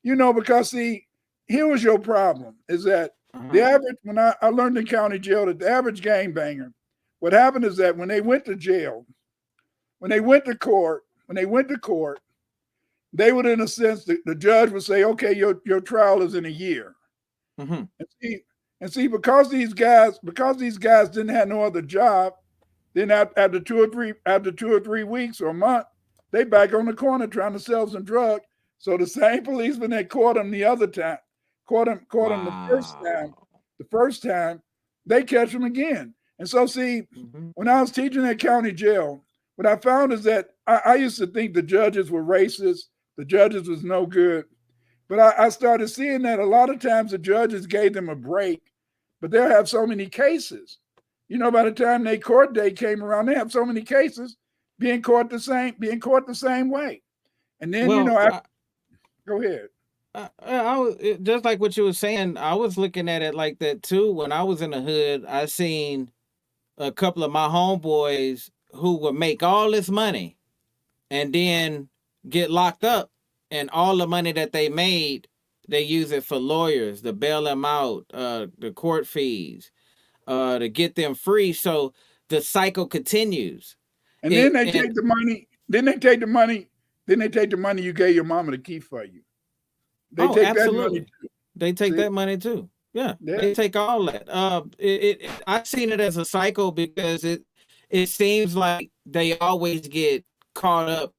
[SPEAKER 3] you know, because see, here was your problem is that the average, when I learned in county jail that the average gangbanger, what happened is that when they went to jail, when they went to court, they would, in a sense, the judge would say, okay, your trial is in a year. And see, because these guys didn't have no other job, then after 2 or 3 weeks or a month, they back on the corner trying to sell some drugs. So the same policeman that caught them the other time, caught him the first time, they catch him again. And so see, when I was teaching at county jail, what I found is that I used to think the judges were racist, the judges was no good. But I started seeing that a lot of times the judges gave them a break, but they'll have so many cases. You know, by the time their court day came around, they have so many cases being caught the same way. And then,
[SPEAKER 1] Well,
[SPEAKER 3] you know, go ahead.
[SPEAKER 1] I was just like what you were saying. I was looking at it like that too. When I was in the hood, I seen a couple of my homeboys who would make all this money and then get locked up, and all the money that they made, they use it for lawyers to bail them out, the court fees, to get them free. So the cycle continues.
[SPEAKER 3] And then they take the money. Then they take the money you gave your mama to keep for you. They take
[SPEAKER 1] absolutely.
[SPEAKER 3] that money too.
[SPEAKER 1] They take that money too. Yeah, they take all that. I've seen it as a cycle because it seems like they always get caught up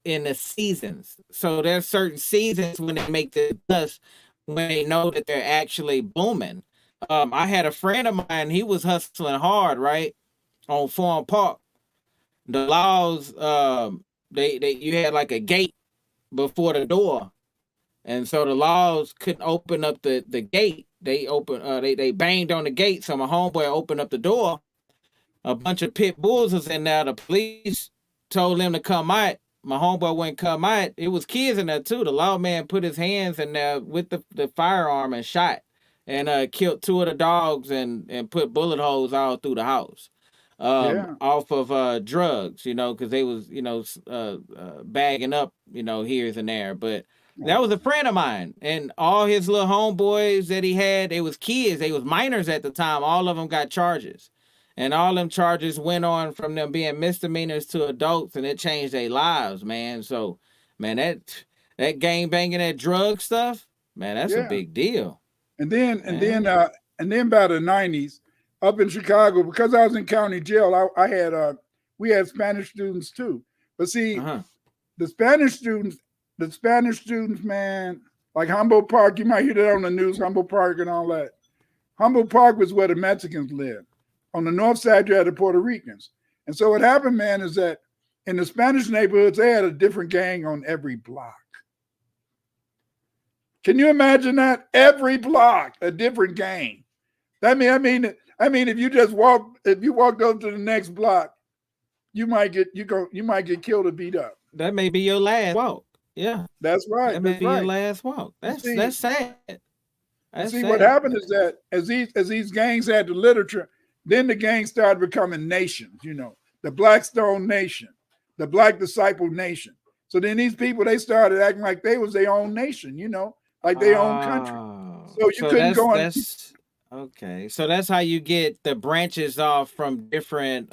[SPEAKER 1] in the seasons. So there's certain seasons when they make the dust, when they know that they're actually booming. I had a friend of mine, he was hustling hard, right, on Forum Park. The laws, you had like a gate before the door, and so the laws couldn't open up the gate. They banged on the gate, so my homeboy opened up the door. A bunch of pit bulls was in there. The police told them to come out. My homeboy wouldn't come out. It was kids in there too. The lawman put his hands in there with the firearm and shot, and killed 2 of the dogs and put bullet holes all through the house. Off of drugs, you know, because they was, you know, bagging up, you know, here and there. But that was a friend of mine, and all his little homeboys that he had, they was kids, they was minors at the time. All of them got charges, and all them charges went on from them being misdemeanors to adults, and it changed their lives, man. So, man, that gang banging, that drug stuff, man, that's a big deal.
[SPEAKER 3] And then by the 90s, up in Chicago, because I was in county jail, we had Spanish students too. But see, the Spanish students, man, like Humboldt Park, you might hear that on the news, Humboldt Park and all that. Humboldt Park was where the Mexicans lived. On the north side, you had the Puerto Ricans. And so what happened, man, is that in the Spanish neighborhoods, they had a different gang on every block. Can you imagine that? Every block, a different gang. I mean, if you walked over to the next block, you might get killed or beat up.
[SPEAKER 1] That may be your last walk. Yeah,
[SPEAKER 3] that's right.
[SPEAKER 1] That may be your last walk. That's sad.
[SPEAKER 3] What happened is that as these gangs had the literature, then the gangs started becoming nations. You know, the Blackstone Nation, the Black Disciple Nation. So then these people, they started acting like they was their own nation. You know, like their own country. So you
[SPEAKER 1] So
[SPEAKER 3] couldn't go on.
[SPEAKER 1] that's okay. So that's how you get the branches off from different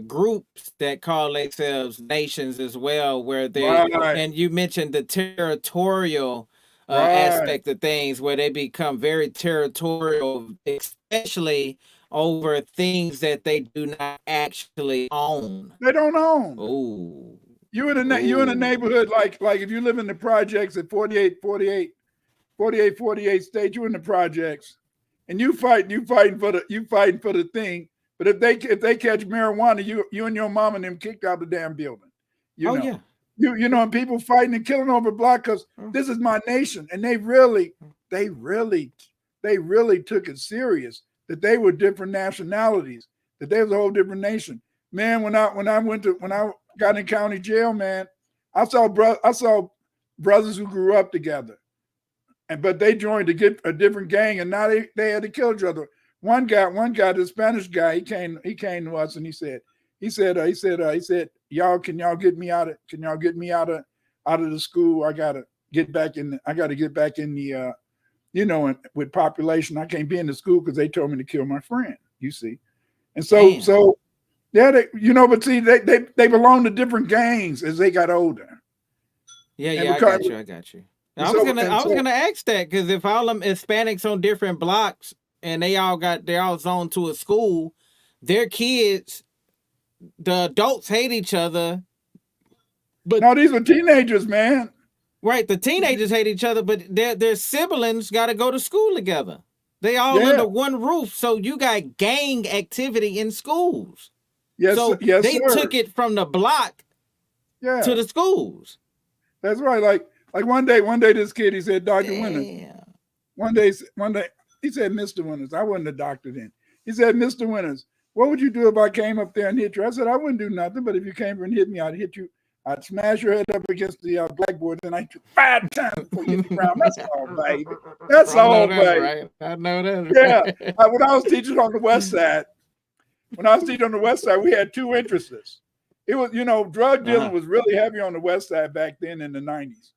[SPEAKER 1] groups that call themselves nations as well, where they
[SPEAKER 3] Right,
[SPEAKER 1] and you mentioned the territorial
[SPEAKER 3] right.
[SPEAKER 1] aspect of things where they become very territorial, especially over things that they do not actually own.
[SPEAKER 3] They don't own.
[SPEAKER 1] Oh,
[SPEAKER 3] You in a
[SPEAKER 1] oh,
[SPEAKER 3] neighborhood like if you live in the projects at 48 state, you in the projects, and you fighting for the thing. But if they catch marijuana, you and your mom and them kicked out the damn building. You
[SPEAKER 1] oh
[SPEAKER 3] know,
[SPEAKER 1] yeah.
[SPEAKER 3] and people fighting and killing over block because
[SPEAKER 1] Oh,
[SPEAKER 3] this is my nation, and they really took it serious that they were different nationalities, that they was a whole different nation. Man, when I got in county jail, man, I saw brothers who grew up together, but they joined to get a different gang, and now they had to kill each other. One guy, the Spanish guy, he came to us and he said, y'all, can y'all get me out of the school? I gotta get back in the with population. I can't be in the school because they told me to kill my friend. You see, and
[SPEAKER 1] damn.
[SPEAKER 3] yeah, but see, they belong to different gangs as they got older,
[SPEAKER 1] Yeah,
[SPEAKER 3] and
[SPEAKER 1] yeah, I
[SPEAKER 3] because
[SPEAKER 1] got you. I got you.
[SPEAKER 3] and
[SPEAKER 1] I was
[SPEAKER 3] so
[SPEAKER 1] gonna
[SPEAKER 3] and
[SPEAKER 1] I was
[SPEAKER 3] so
[SPEAKER 1] gonna ask that because if all them Hispanics on different blocks and they all zoned to a school, their kids, the adults hate each other, but
[SPEAKER 3] no, these were teenagers, man.
[SPEAKER 1] right, the teenagers hate each other, but their siblings got to go to school together. They all
[SPEAKER 3] Yeah,
[SPEAKER 1] under one roof, so you got gang activity in schools.
[SPEAKER 3] yes,
[SPEAKER 1] So
[SPEAKER 3] yes,
[SPEAKER 1] they
[SPEAKER 3] sir.
[SPEAKER 1] took it from the block to
[SPEAKER 3] Yeah,
[SPEAKER 1] the schools.
[SPEAKER 3] that's right. Like one day, this kid he said, Dr. Winters.
[SPEAKER 1] Damn.
[SPEAKER 3] One day he said, Mr. Winters. I wasn't a doctor then. He said, Mr. Winters, what would you do if I came up there and hit you? I said, I wouldn't do nothing, but if you came and hit me, I'd hit you. I'd smash your head up against the blackboard, and I'd hit you 5 times before you hit the ground. That's all, baby. That's
[SPEAKER 1] I know
[SPEAKER 3] all,
[SPEAKER 1] that's
[SPEAKER 3] baby.
[SPEAKER 1] right. I know that's
[SPEAKER 3] Yeah.
[SPEAKER 1] right.
[SPEAKER 3] When I was teaching on the West Side, we had two interests. It was, drug dealing
[SPEAKER 1] Uh-huh.
[SPEAKER 3] was really heavy on the West Side back then in the 90s.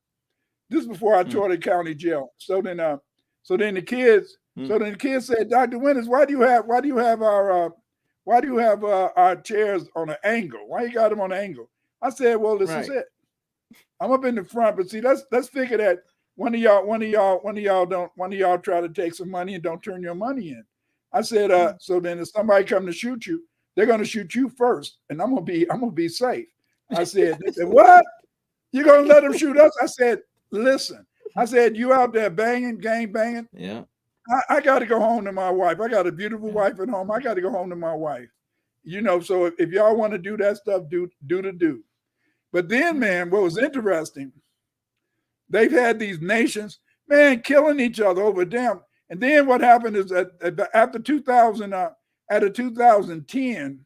[SPEAKER 3] This is before I
[SPEAKER 1] Mm,
[SPEAKER 3] taught at county jail. So then the kids,
[SPEAKER 1] mm.
[SPEAKER 3] said, Dr. Winters, why do you have our chairs on an angle? Why you got them on an angle? I said, well, this is
[SPEAKER 1] Right.
[SPEAKER 3] it. I'm up in the front, but see, let's figure that one of y'all try to take some money and don't turn your money in. I said, so then if somebody come to shoot you, they're gonna shoot you first, and I'm gonna be safe. They said, what? You're gonna let them shoot us? I said, listen. I said, you out there banging, gang banging.
[SPEAKER 1] Yeah.
[SPEAKER 3] I got to go home to my wife. I got a beautiful
[SPEAKER 1] Yeah.
[SPEAKER 3] wife at home. I got to go home to my wife. So if y'all want to do that stuff, do the do. But then, man, what was interesting, they've had these nations, man, killing each other over damn. And then what happened is that after 2000, at 2010,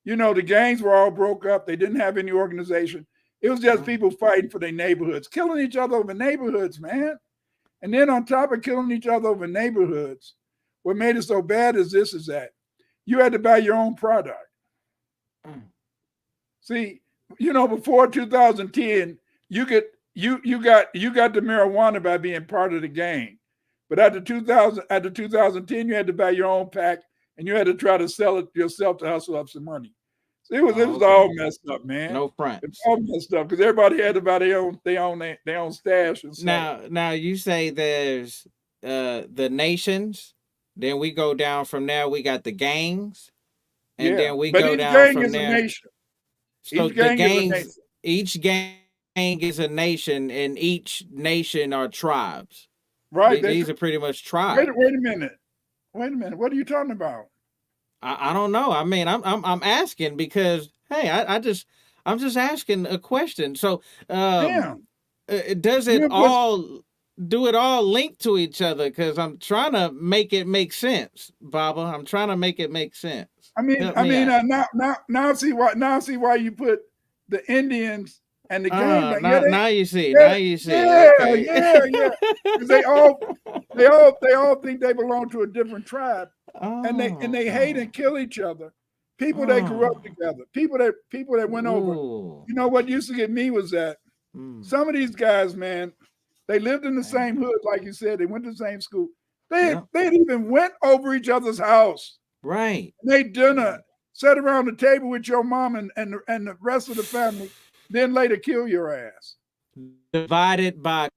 [SPEAKER 3] the gangs were all broke up. They didn't have any organization. It was just
[SPEAKER 1] Uh-huh.
[SPEAKER 3] people fighting for their neighborhoods, killing each other over neighborhoods, man. And then on top of killing each other over neighborhoods, what made it so bad is that you had to buy your own product.
[SPEAKER 1] Mm.
[SPEAKER 3] See, before 2010, you got the marijuana by being part of the gang. But after 2010, you had to buy your own pack and you had to try to sell it yourself to hustle up some money. So it
[SPEAKER 1] Oh,
[SPEAKER 3] was
[SPEAKER 1] okay.
[SPEAKER 3] all messed up, man.
[SPEAKER 1] No front.
[SPEAKER 3] It was all messed up because everybody had to buy their own stash and stuff.
[SPEAKER 1] Now you say there's the nations, then we go down from there. We got the gangs, and
[SPEAKER 3] Yeah,
[SPEAKER 1] then we
[SPEAKER 3] but
[SPEAKER 1] go
[SPEAKER 3] each
[SPEAKER 1] down
[SPEAKER 3] gang
[SPEAKER 1] from
[SPEAKER 3] is a
[SPEAKER 1] there.
[SPEAKER 3] nation.
[SPEAKER 1] So
[SPEAKER 3] Each
[SPEAKER 1] the
[SPEAKER 3] gang is a
[SPEAKER 1] gangs,
[SPEAKER 3] nation.
[SPEAKER 1] each gang is a nation, and each nation are tribes.
[SPEAKER 3] Right.
[SPEAKER 1] These are pretty much
[SPEAKER 3] Wait,
[SPEAKER 1] tribes.
[SPEAKER 3] wait a minute. Wait a minute. What are you talking about?
[SPEAKER 1] I don't know. I mean, I'm asking because hey, I'm just asking a question. So
[SPEAKER 3] Damn.
[SPEAKER 1] does
[SPEAKER 3] You
[SPEAKER 1] it
[SPEAKER 3] have
[SPEAKER 1] all do it all link to each other? Because I'm trying to make it make sense, Baba. I'm trying to make it make sense. Help me out.
[SPEAKER 3] now see why you put the Indians and the gang back. Yeah,
[SPEAKER 1] Now you see.
[SPEAKER 3] yeah,
[SPEAKER 1] Now you see.
[SPEAKER 3] yeah,
[SPEAKER 1] Okay.
[SPEAKER 3] yeah. Because they all think they belong to a different tribe, and they hate and kill each other. People that grew up
[SPEAKER 1] Oh.
[SPEAKER 3] together, people that went over.
[SPEAKER 1] Ooh.
[SPEAKER 3] What used to get me was that
[SPEAKER 1] Mm.
[SPEAKER 3] some of these guys, man, They lived in the
[SPEAKER 1] Man.
[SPEAKER 3] same hood, like you said. They went to the same school.
[SPEAKER 1] Yeah.
[SPEAKER 3] They even went over each other's house.
[SPEAKER 1] Right.
[SPEAKER 3] They dinner, sat around the table with your mom and the rest of the family, then later kill your ass.
[SPEAKER 1] Divided by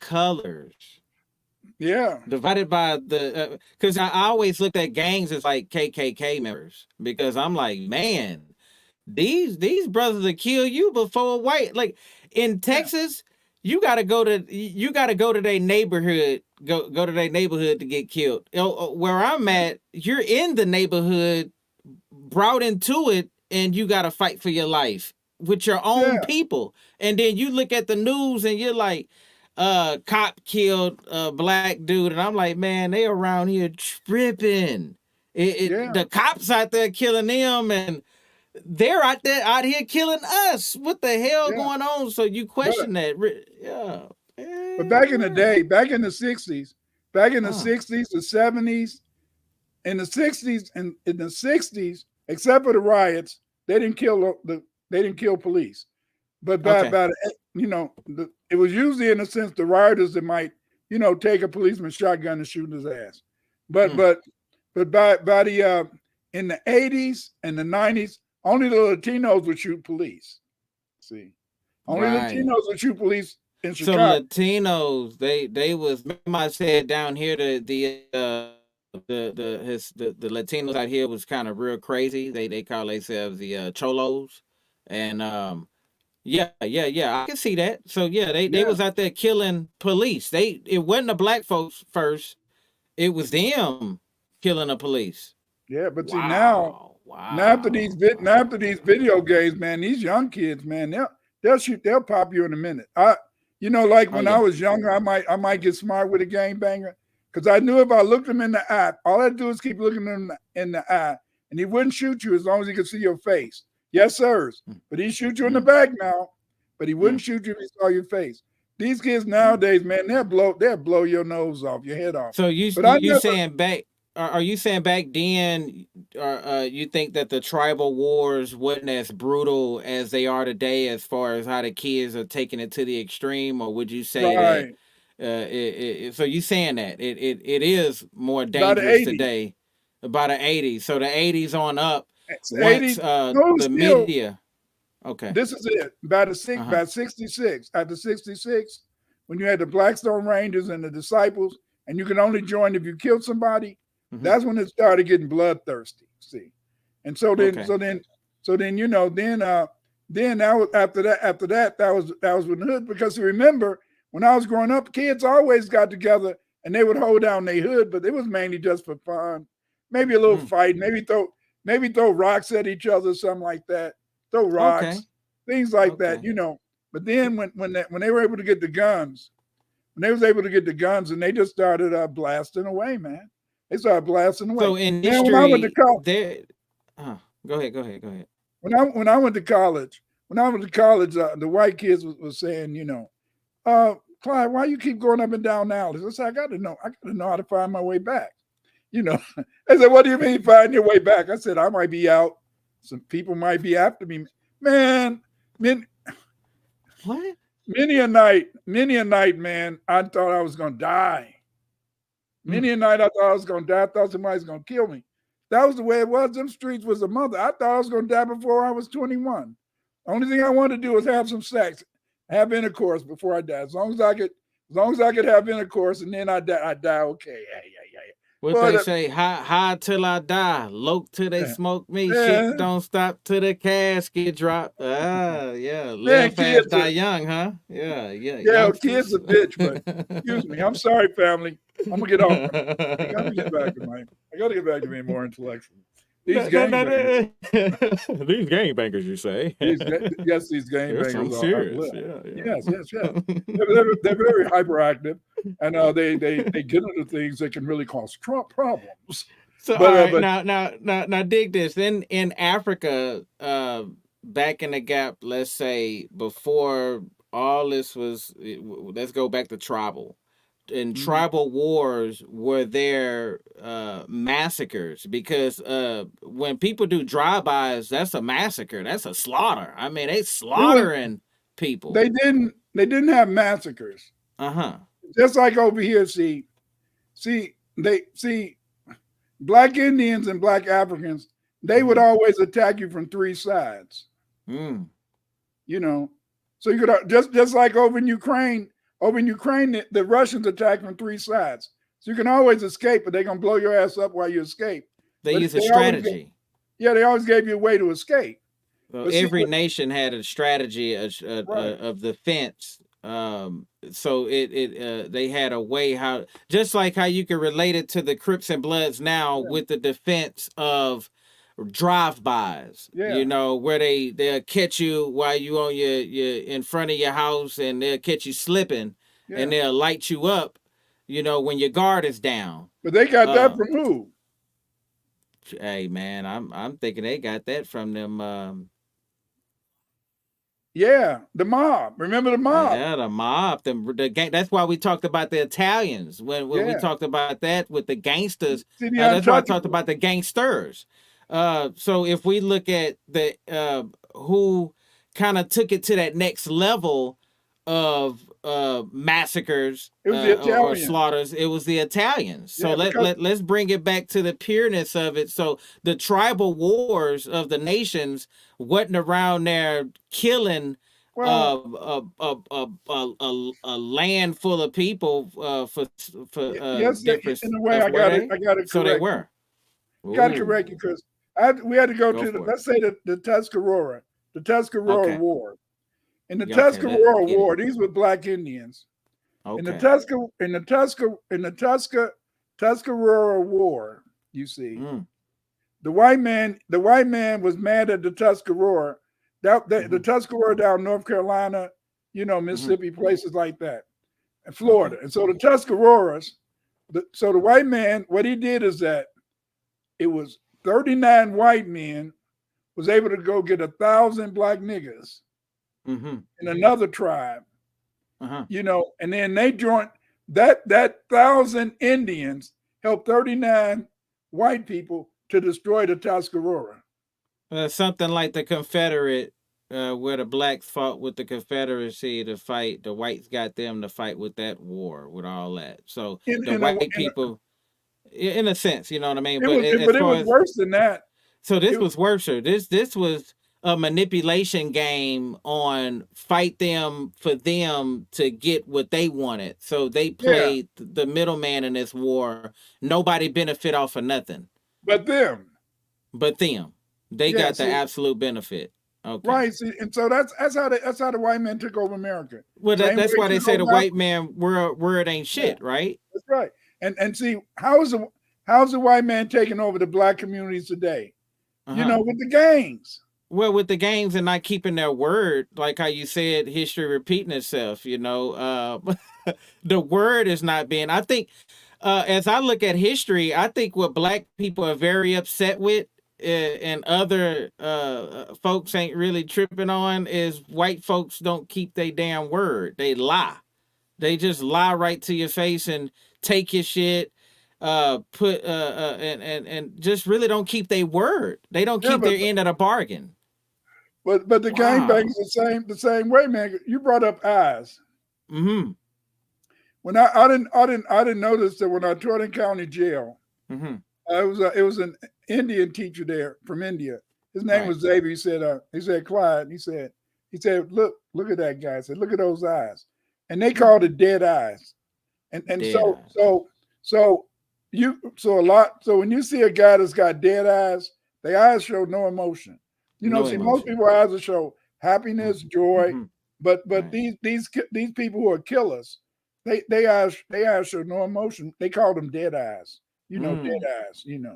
[SPEAKER 1] colors.
[SPEAKER 3] Yeah.
[SPEAKER 1] Divided by the because I always looked at gangs as like KKK members because I'm like, man, these brothers will kill you before a white like in Texas. You gotta go to their neighborhood. Go to their neighborhood to get killed. Where I'm at, you're in the neighborhood, brought into it, and you gotta fight for your life with your own people. And then you look at the news and you're like, cop killed a black dude, and I'm like, man, they around here tripping. The cops out there killing them, and they're out here killing us. What the hell going on? So you question that? Yeah.
[SPEAKER 3] But back in the day, back in the 60s, the 70s, in the 60s, and in the 60s, except for the riots, they didn't kill police. But it was usually, in a sense, the rioters that might, take a policeman's shotgun and shoot his ass. But by the in the 80s and the 90s, only the Latinos would shoot police. See, only Latinos would shoot police in Chicago.
[SPEAKER 1] So Latinos, they was. Remember I said down here the Latinos out here was kind of real crazy. They call themselves the Cholos, and yeah, I can see that. So they was out there killing police. It wasn't the black folks first. It was them killing the police.
[SPEAKER 3] Yeah, but see now after these video games, man, these young kids, man, they'll pop you in a minute. When I was younger, I might get smart with a game banger because I knew if I looked him in the eye, all I do is keep looking him in the eye, and he wouldn't shoot you as long as he could see your face. Yes, sirs. But he shoot you in the back now, but he wouldn't shoot you if he saw your face. These kids nowadays, man, they'll blow your nose off, your head off.
[SPEAKER 1] So are you saying back then, you think that the tribal wars wasn't as brutal as they are today, as far as how the kids are taking it to the extreme, or would you say that? So you saying that it is more dangerous today? About the 80s. So the 80s on up. Once the media. Okay.
[SPEAKER 3] This is it. By 66. After 66, when you had the Blackstone Rangers and the Disciples, and you can only join if you killed somebody, that's when it started getting bloodthirsty. See, and so then, then that was after that that was with the hood, because remember when I was growing up, kids always got together and they would hold down their hood, but it was mainly just for fun, maybe a little fight, maybe throw rocks at each other, something like that. Throw rocks, things like that, But then when they were able to get the guns, and they just started blasting away, man. They started blasting away.
[SPEAKER 1] So in history, when I went to college, go ahead.
[SPEAKER 3] When I went to college, the white kids was saying, Clyde, why you keep going up and down alleys? I said, I got to know how to find my way back. They said, what do you mean find your way back? I said, I might be out. Some people might be after me. Man,
[SPEAKER 1] what?
[SPEAKER 3] Many a night, man, I thought I was going to die. Many a night I thought I was going to die. I thought somebody was going to kill me. That was the way it was. Them streets was a mother. I thought I was going to die before I was 21. The only thing I wanted to do was have some sex, have intercourse before I die. As long as I could have intercourse, and then I die okay. Yeah.
[SPEAKER 1] What they say, high till I die, low till they smoke me, shit don't stop till the casket drop. Live fast, die young, huh? Yeah.
[SPEAKER 3] Kids a bitch, but excuse me. I'm sorry, family. I'm gonna get off. I gotta get back to being more intellectual. These gangbangers,
[SPEAKER 1] you say?
[SPEAKER 3] These gangbangers
[SPEAKER 1] are serious.
[SPEAKER 3] Yes. They're very hyperactive, and they get into things that can really cause problems.
[SPEAKER 1] So now dig this. In Africa, back in the gap, let's say before all this was, let's go back to tribal. In tribal wars, were there massacres? Because when people do drive-bys, that's a massacre. That's a slaughter. I mean, they slaughtering people.
[SPEAKER 3] They didn't have massacres.
[SPEAKER 1] Uh-huh.
[SPEAKER 3] Just like over here, see black Indians and black Africans, they would always attack you from three sides.
[SPEAKER 1] Mm.
[SPEAKER 3] You know, so you could just like over in Ukraine, the Russians attack from three sides. So you can always escape, but they're gonna blow your ass up while you escape.
[SPEAKER 1] They
[SPEAKER 3] But
[SPEAKER 1] use a strategy.
[SPEAKER 3] they always gave you a way to escape.
[SPEAKER 1] Well,
[SPEAKER 3] But see,
[SPEAKER 1] every nation had a strategy of defense. So they had a way how, just like how you can relate it to the Crips and Bloods now with the defense of drive-bys. You know, where they'll catch you while you on your in front of your house, and they'll catch you slipping, and they'll light you up. You know, when your guard is down.
[SPEAKER 3] But they got that from who?
[SPEAKER 1] Hey man, I'm thinking they got that from them.
[SPEAKER 3] Yeah, the mob. Remember the mob?
[SPEAKER 1] Yeah, the mob. The gang. That's why we talked about the Italians when we talked about that with the gangsters. That's why I talked about the gangsters. So if we look at the who kind of took it to that next level of massacres or slaughters, it was the Italians. So let's bring it back to the pureness of it. So the tribal wars of the nations wasn't around there killing a land full of people for
[SPEAKER 3] yes,
[SPEAKER 1] different
[SPEAKER 3] in a way I got it correct.
[SPEAKER 1] So they were.
[SPEAKER 3] Got to correct you because we had to go to let's say the Tuscarora War. In the Tuscarora War, these were black Indians. Okay. In the Tuscarora War, you see, the white man was mad at the Tuscarora. The Tuscarora down North Carolina, Mississippi, places like that, and Florida. And so the Tuscaroras, so the white man, what he did is that it was 39 white men was able to go get 1,000 black niggas in another tribe, and then they joined that 1,000 Indians helped 39 white people to destroy the Tuscarora.
[SPEAKER 1] Something like the Confederate, where the blacks fought with the Confederacy to fight, the whites got them to fight with that war, with all that. So the white people, in a sense, you know what I mean?
[SPEAKER 3] But it was worse than that.
[SPEAKER 1] So this was worse. This was a manipulation game on fight them for them to get what they wanted. So they played the middleman in this war. Nobody benefit off of nothing.
[SPEAKER 3] But them.
[SPEAKER 1] They got the absolute benefit. Okay.
[SPEAKER 3] Right. See, and so that's how the white man took over America.
[SPEAKER 1] Well, that's why they say the white man word ain't shit, right?
[SPEAKER 3] That's right. And see, how's the white man taking over the black communities today? With the gangs.
[SPEAKER 1] Well, with the gangs and not keeping their word, like how you said, history repeating itself. The word is not being. I think, as I look at history, I think what black people are very upset with, and other folks ain't really tripping on, is white folks don't keep their damn word. They lie. They just lie right to your face and take your shit. And just really don't keep their word. They don't keep their end of the bargain.
[SPEAKER 3] But the gangbangers the same way, man. You brought up eyes.
[SPEAKER 1] Mm-hmm.
[SPEAKER 3] When I didn't notice that when I taught in county jail, it was an Indian teacher there from India. His name was Xavier. He said, Clyde. He said, look at that guy. I said, look at those eyes, and they called it dead eyes. And so when you see a guy that's got dead eyes, the eyes show no emotion. Most people's eyes will show happiness, joy, but these people who are killers, they eyes show no emotion. They call them dead eyes. Dead eyes. And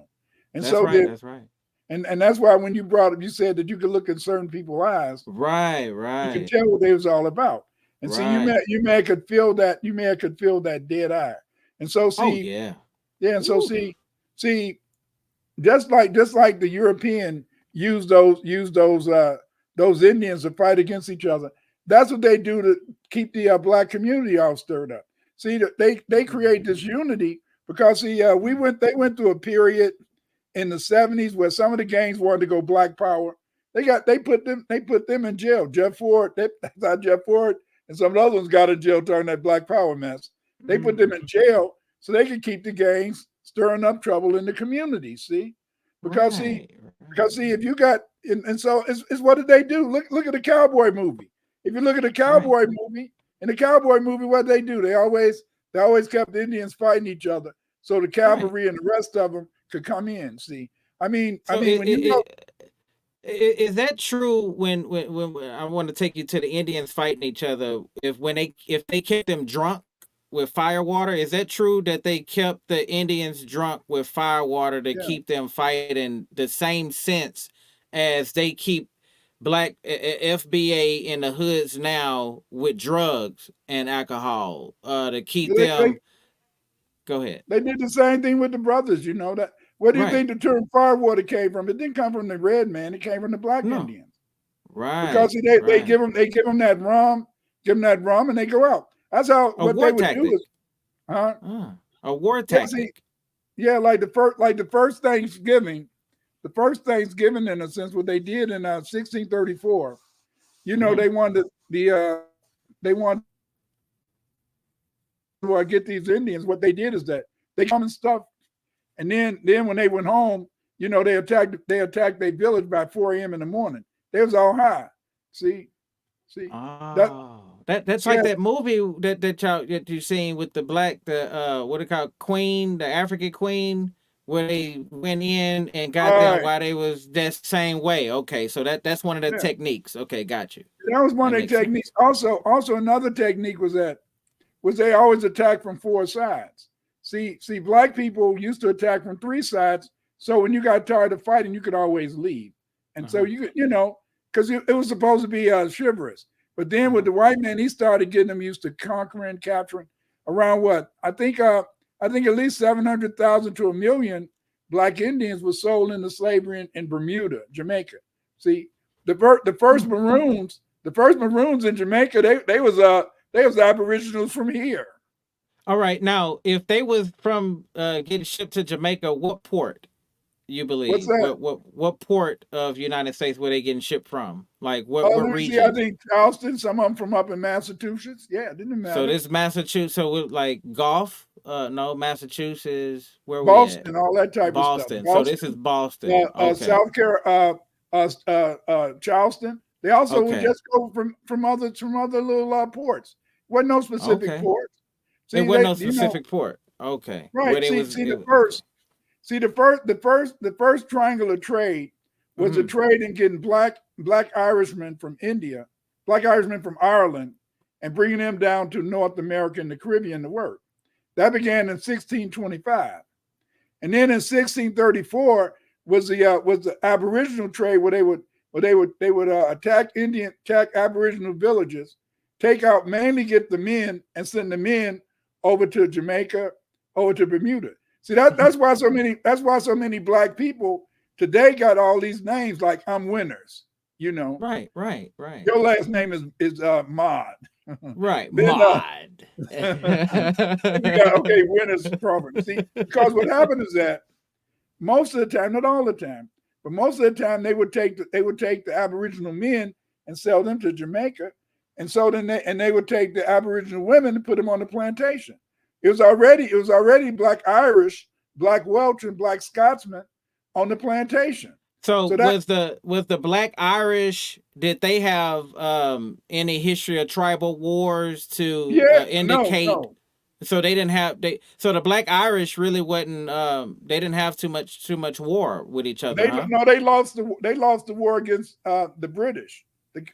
[SPEAKER 1] that's right. That's right.
[SPEAKER 3] And that's why when you said that you could look in certain people's eyes,
[SPEAKER 1] right,
[SPEAKER 3] you could tell what they was all about. And so you may could feel that dead eye. And so and so see, just like the European use those Indians to fight against each other. That's what they do to keep the black community all stirred up. See, they create this unity because they went through a period in the 70s where some of the gangs wanted to go black power. They put them in jail. Jeff Ford, and some of the other ones got in jail during that Black Power mess. They put them in jail so they could keep the gangs stirring up trouble in the community. See, because see, if you got and so it's what did they do? Look at the cowboy movie. If you look at the cowboy movie, in the cowboy movie, what they do? They always kept the Indians fighting each other, so the cavalry and the rest of them could come in. See, I mean, when you know.
[SPEAKER 1] Is that true when I want to take you to the Indians fighting each other? If they kept them drunk with fire water, is that true that they kept the Indians drunk with fire water to keep them fighting the same sense as they keep black FBA in the hoods now with drugs and alcohol to keep them? Go ahead.
[SPEAKER 3] They did the same thing with the brothers, you know that. Where do you think the term firewater came from? It didn't come from the red man. It came from the black Indians.
[SPEAKER 1] Right.
[SPEAKER 3] Because they give them that rum, and they go out. That's how what they would do is,
[SPEAKER 1] a war tactic.
[SPEAKER 3] Like the first Thanksgiving, in a sense, what they did in 1634. You know, they wanted to get these Indians. What they did is that they come and stuff. And then when they went home, you know, they attacked their village by 4 a.m. in the morning. They was all high. See.
[SPEAKER 1] That's like that movie that you seen with the black, what it called, Queen, the African Queen, where they went in and got them while they was that same way. Okay, so that's one of the techniques. Okay, got you.
[SPEAKER 3] That was one of the techniques. Also another technique was they always attack from 4 sides. See, black people used to attack from 3 sides. So when you got tired of fighting, you could always leave. And so you know, because it was supposed to be chivalrous. But then with the white man, he started getting them used to conquering, capturing around what? I think at least 700,000 to 1 million black Indians were sold into slavery in Bermuda, Jamaica. See, the first Maroons in Jamaica, they was Aboriginals from here.
[SPEAKER 1] All right. Now, if they was from getting shipped to Jamaica, what port you believe?
[SPEAKER 3] What's that?
[SPEAKER 1] What port of United States were they getting shipped from? Like what region?
[SPEAKER 3] I think Charleston. Some of them from up in Massachusetts. Yeah, it didn't matter.
[SPEAKER 1] So this Massachusetts. So like Gulf? No, Massachusetts. Where
[SPEAKER 3] Boston,
[SPEAKER 1] we at?
[SPEAKER 3] All that type
[SPEAKER 1] Boston.
[SPEAKER 3] of stuff.
[SPEAKER 1] So this is Boston. Okay.
[SPEAKER 3] South Carolina, Charleston. They also would just go from other little ports. Wasn't no specific port.
[SPEAKER 1] There wasn't no specific port. Okay.
[SPEAKER 3] Right. The first triangular trade was a trade in getting black Irishmen from India, black Irishmen from Ireland, and bringing them down to North America and the Caribbean to work. That began in 1625, and then in 1634 was the Aboriginal trade where they would attack Aboriginal villages, mainly get the men and send the men over to Jamaica, over to Bermuda. See, that's why so many black people today got all these names like I'm Winters, you know.
[SPEAKER 1] Right.
[SPEAKER 3] Your last name is Mod.
[SPEAKER 1] Right,
[SPEAKER 3] then,
[SPEAKER 1] Mod.
[SPEAKER 3] Winters Crawford. See, because what happened is that most of the time, not all the time, but most of the time they would take the Aboriginal men and sell them to Jamaica. And so then they would take the Aboriginal women and put them on the plantation. It was already black Irish, black Welsh, and black Scotsmen on the plantation.
[SPEAKER 1] So was the black Irish? Did they have any history of tribal wars to indicate? No. So they didn't have So the black Irish really wasn't. They didn't have too much war with each other.
[SPEAKER 3] They lost the war against the British. They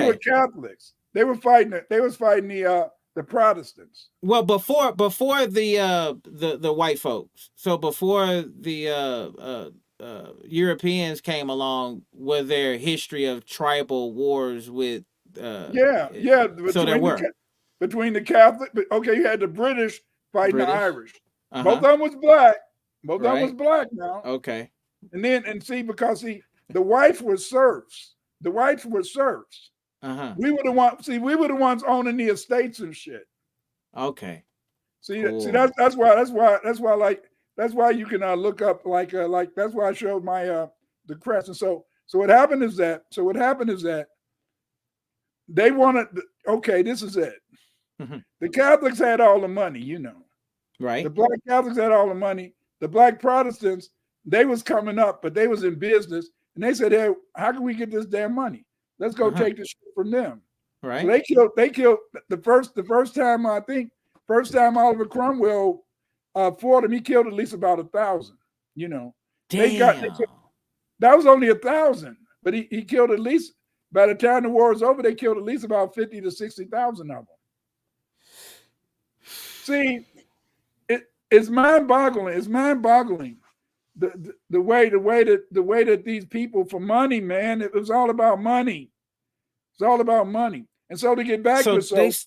[SPEAKER 3] were Catholics. They was fighting the Protestants.
[SPEAKER 1] Well, before the white folks. So before the Europeans came along, was there history of tribal wars with? So there were
[SPEAKER 3] between the Catholic. You had the British fighting the Irish. Both of them was black. Both of them was black now.
[SPEAKER 1] Okay.
[SPEAKER 3] Because the whites were serfs. The whites were serfs. We were the ones owning the estates and shit.
[SPEAKER 1] Okay.
[SPEAKER 3] Cool. That's why you can look up that's why I showed my the crest. And so what happened is that they wanted. Okay, this is it.
[SPEAKER 1] Mhm.
[SPEAKER 3] The Catholics had all the money, you know. The
[SPEAKER 1] Right.
[SPEAKER 3] black Catholics had all the money. The black Protestants, they was coming up, but they was in business, and they said, "Hey, how can we get this damn money? Let's go
[SPEAKER 1] Uh-huh.
[SPEAKER 3] take the shit from them." So
[SPEAKER 1] Right.
[SPEAKER 3] they killed the first time, I think, first time Oliver Cromwell fought him, he killed at least about 1,000. You know, they
[SPEAKER 1] Damn.
[SPEAKER 3] that was only 1,000, but he killed at least, by the time the war was over, they killed at least about 50 to 60,000 of them. See, it's mind boggling. It's mind boggling. The way that these people for money, man, it was all about money. It's all about money. And so to get back to
[SPEAKER 1] So
[SPEAKER 3] it,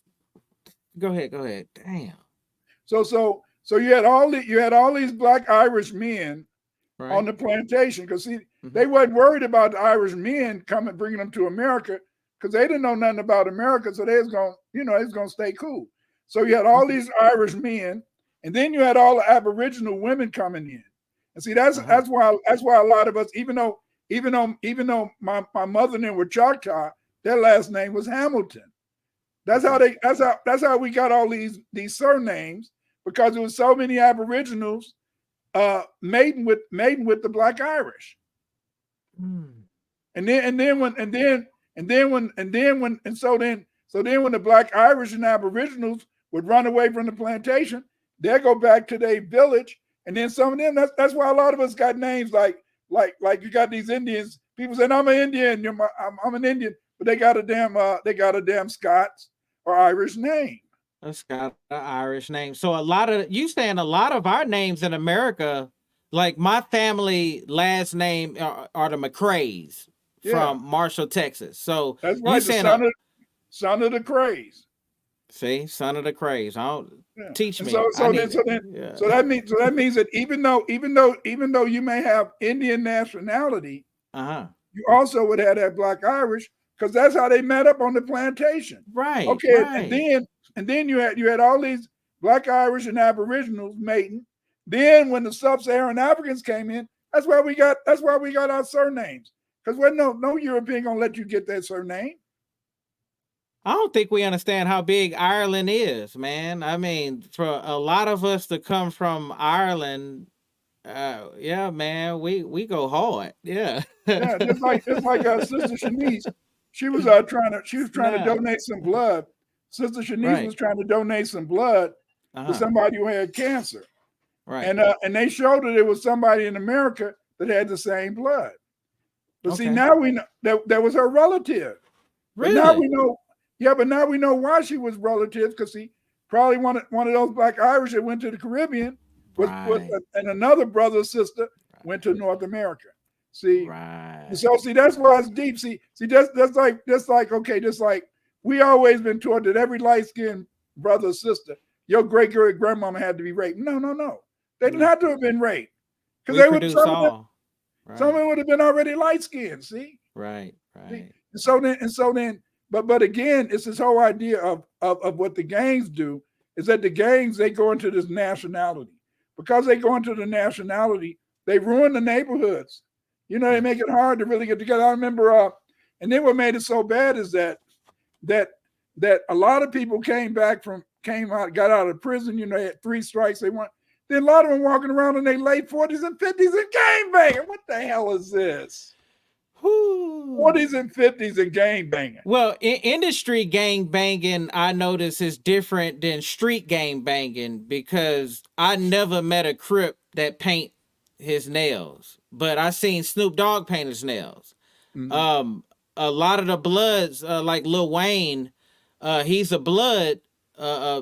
[SPEAKER 1] go ahead. Go ahead. Damn.
[SPEAKER 3] so you had all these black Irish men on
[SPEAKER 1] Right.
[SPEAKER 3] the plantation, because see,
[SPEAKER 1] Mhm.
[SPEAKER 3] they weren't worried about the Irish men coming bringing them to America, because they didn't know nothing about America, so they was gonna stay cool. So you had all
[SPEAKER 1] Okay.
[SPEAKER 3] these Irish men, and then you had all the Aboriginal women coming in. And see, that's
[SPEAKER 1] Uh-huh.
[SPEAKER 3] that's why a lot of us, even though my mother and them were Choctaw, their last name was Hamilton. That's how
[SPEAKER 1] Okay.
[SPEAKER 3] that's how we got all these surnames, because there was so many Aboriginals mating with the black Irish.
[SPEAKER 1] Mm.
[SPEAKER 3] And then when the black Irish and Aboriginals would run away from the plantation, they go back to their village, and then some of them. That's why a lot of us got names like you got these Indians. People saying I'm an Indian, I'm an Indian, but they got a damn Scots or Irish name.
[SPEAKER 1] That's got an Irish name. So a lot of you saying a lot of our names in America, like my family last name are the McCrays
[SPEAKER 3] Yeah,
[SPEAKER 1] from Marshall, Texas. So
[SPEAKER 3] that's
[SPEAKER 1] you
[SPEAKER 3] right. The
[SPEAKER 1] saying a
[SPEAKER 3] son of the Crays.
[SPEAKER 1] see, son of the Crays. I don't
[SPEAKER 3] Yeah.
[SPEAKER 1] teach
[SPEAKER 3] And
[SPEAKER 1] me.
[SPEAKER 3] so
[SPEAKER 1] I
[SPEAKER 3] so then
[SPEAKER 1] need
[SPEAKER 3] so then
[SPEAKER 1] yeah.
[SPEAKER 3] so that means that even though you may have Indian nationality,
[SPEAKER 1] Uh-huh.
[SPEAKER 3] you also would have that black Irish, because that's how they met up on the plantation.
[SPEAKER 1] Right,
[SPEAKER 3] Okay, and
[SPEAKER 1] right.
[SPEAKER 3] then you had all these black Irish and Aboriginals mating. Then when the sub-Saharan Africans came in, that's why we got our surnames. Because when no European gonna let you get that surname.
[SPEAKER 1] I don't think we understand how big Ireland is, man. I mean, for a lot of us to come from Ireland, yeah, man, we go hard. Yeah.
[SPEAKER 3] Yeah, just like Sister Shanice, she was trying to
[SPEAKER 1] Snap.
[SPEAKER 3] donate some blood. Sister Shanice
[SPEAKER 1] Right.
[SPEAKER 3] was trying to donate some blood to
[SPEAKER 1] Uh-huh.
[SPEAKER 3] somebody who had cancer,
[SPEAKER 1] Right.
[SPEAKER 3] and they showed that it was somebody in America that had the same blood. But see,
[SPEAKER 1] Okay.
[SPEAKER 3] now we know that was her relative. But now we
[SPEAKER 1] Really?
[SPEAKER 3] know, yeah, but now we know why she was relative, because he probably one of those black Irish that went to the Caribbean was
[SPEAKER 1] Right.
[SPEAKER 3] and another brother or sister went to North America. See,
[SPEAKER 1] Right.
[SPEAKER 3] so see, that's why it's deep. See, that's like okay, just like we always been taught that every light skinned brother or sister, your great great grandmama had to be raped. No, no, no, they didn't
[SPEAKER 1] No.
[SPEAKER 3] have to have been raped, because
[SPEAKER 1] We
[SPEAKER 3] they would
[SPEAKER 1] produce
[SPEAKER 3] some of them
[SPEAKER 1] all.
[SPEAKER 3] some of
[SPEAKER 1] Right.
[SPEAKER 3] them would have been already light skinned.
[SPEAKER 1] Right.
[SPEAKER 3] See,
[SPEAKER 1] Right.
[SPEAKER 3] and so then, but again, it's this whole idea of what the gangs do, is that the gangs, they go into this nationality. Because they go into the nationality, they ruin the neighborhoods. They
[SPEAKER 1] Yeah.
[SPEAKER 3] make it hard to really get together. I remember, and then what made it so bad is that that a lot of people got out of prison. They had 3 strikes. They went. Then a lot of them walking around in their late 40s and 50s and gang banging. What the hell is this?
[SPEAKER 1] Whoo.
[SPEAKER 3] 40s and 50s and gang banging.
[SPEAKER 1] Well, industry gang banging, I notice is different than street gang banging because I never met a Crip that paint his nails, but I seen Snoop Dogg paint his nails.
[SPEAKER 3] Mhm.
[SPEAKER 1] Um, a lot of the Bloods, like Lil Wayne, he's a Blood.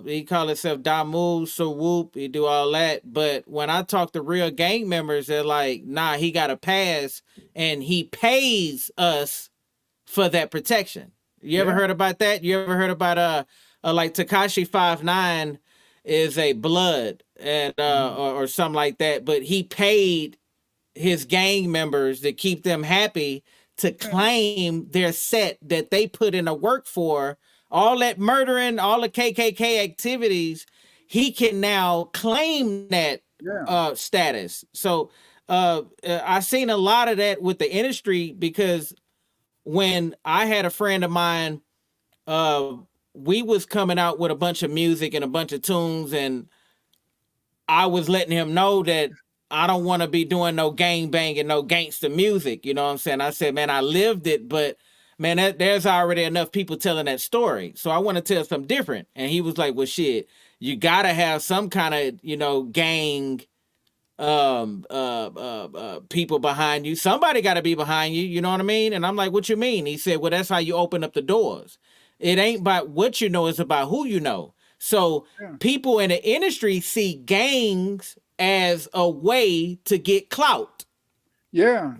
[SPEAKER 1] He call himself Damu, so whoop. He do all that. But when I talk to real gang members, they're like, "Nah, he got a pass, and he pays us for that protection." You ever
[SPEAKER 3] Yeah.
[SPEAKER 1] heard about that? You ever heard about like Takashi 59 is a Blood and
[SPEAKER 3] Mhm.
[SPEAKER 1] or something like that, but he paid his gang members to keep them happy to
[SPEAKER 3] Yeah.
[SPEAKER 1] claim their set that they put in the work for all that murdering, all the KKK activities. He can now claim that
[SPEAKER 3] Yeah.
[SPEAKER 1] status. So I seen a lot of that with the industry because when I had a friend of mine we was coming out with a bunch of music and a bunch of tunes, and I was letting him know that I don't want to be doing no gang banging, no gangster music. You know what I'm saying? I said, man, I lived it, but man, there's already enough people telling that story. So I want to tell something different. And he was like, well, shit, you gotta have some kind of, gang people behind you. Somebody got to be behind you. You know what I mean? And I'm like, what you mean? He said, well, that's how you open up the doors. It ain't about what you know, it's about who you know. So people in the industry see gangs as a way to get clout.
[SPEAKER 3] Yeah.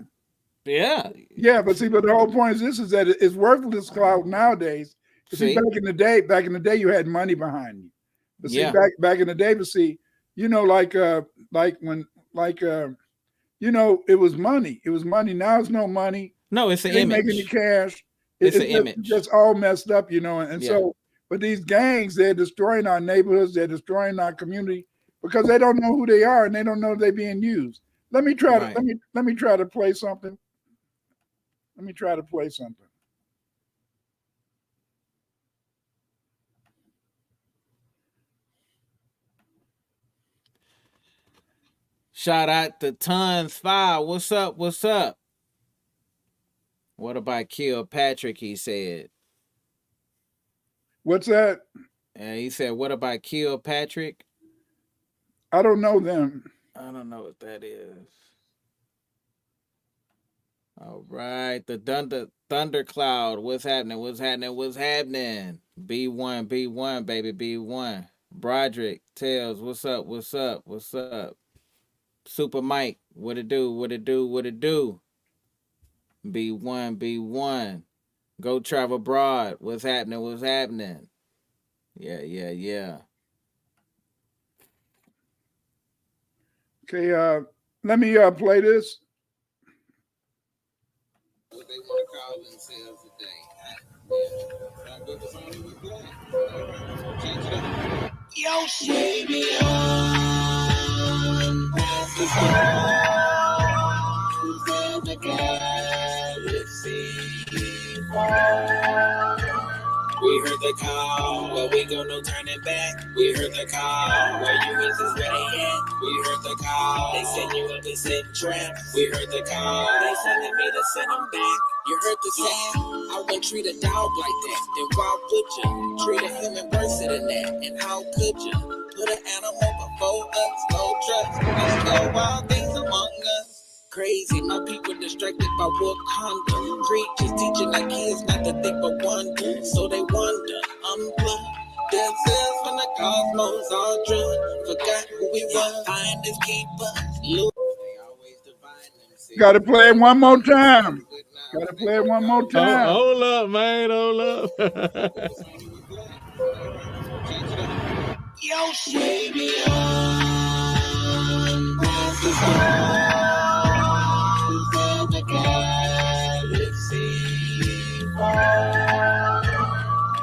[SPEAKER 1] Yeah.
[SPEAKER 3] Yeah, but see, but the whole point is that it's worthless clout nowadays. See, back in the day, you had money behind you. But see, back in the day, but see, like when it was money. It was money. Now it's no money.
[SPEAKER 1] No, it's an image.
[SPEAKER 3] Making the cash.
[SPEAKER 1] It's an image.
[SPEAKER 3] It's just all messed up, and so. But these gangs, they're destroying our neighborhoods. They're destroying our community because they don't know who they are and they don't know they're being used. Let me try to play something.
[SPEAKER 1] Shout out to Tons 5. What's up? What's up? What about Kilpatrick? He said.
[SPEAKER 3] What's that?
[SPEAKER 1] And he said, what about Kilpatrick?
[SPEAKER 3] I don't know them.
[SPEAKER 1] I don't know what that is. All right. The Thundercloud. What's happening? What's happening? What's happening? B1, baby. B1. Broderick Tails. What's up? What's up? What's up? Super Mike. What it do? What it do? What it do? B1. Go travel abroad. What's happening? What's happening? Yeah.
[SPEAKER 3] Okay, let me play this.
[SPEAKER 1] What they want to call themselves today. Yo, baby, we heard the call, but we go no turning back. We heard the call, where you is ready at. We heard the call, they send you up and set traps. We heard the call, they sending me to send them back. You heard the sound, I wouldn't treat a dog like that. Then why would you treat a human worse than that? And how could you put an animal before us? No trust, let's go wild things among us. Crazy, my people distracted by Wakanda. Preachers teaching our kids not to think but wonder. So they wonder, unplug themselves from the cosmos, all drunk. Forgot who we were, find us, keep us. Look, they always divide themselves.
[SPEAKER 3] Gotta play it one more time.
[SPEAKER 1] Hold up, man, hold up. Yo, baby,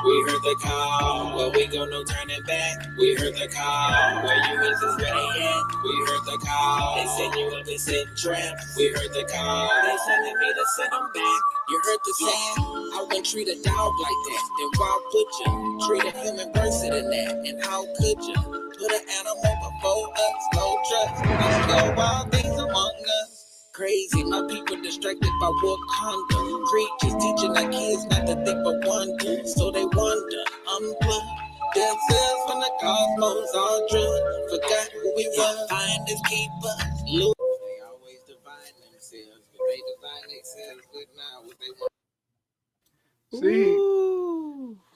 [SPEAKER 1] we heard the call, but we go no turning back. We heard the call, where you is ready at. We heard the call, they send you up and set traps. We heard the call, they sending me to send them back. You heard the sound, I wouldn't treat a dog like that. Then why would you treat a human worse than that? And how could you put an animal before us? No trust, let's go wild things among us. Crazy, my people distracted by Wakanda. Preachers teaching our kids not to think but wonder. So they wonder, unplug themselves from the cosmos, all drunk. Forgot who we were, find us, keep us. Look, they always divide themselves, but they divide themselves with now what they want.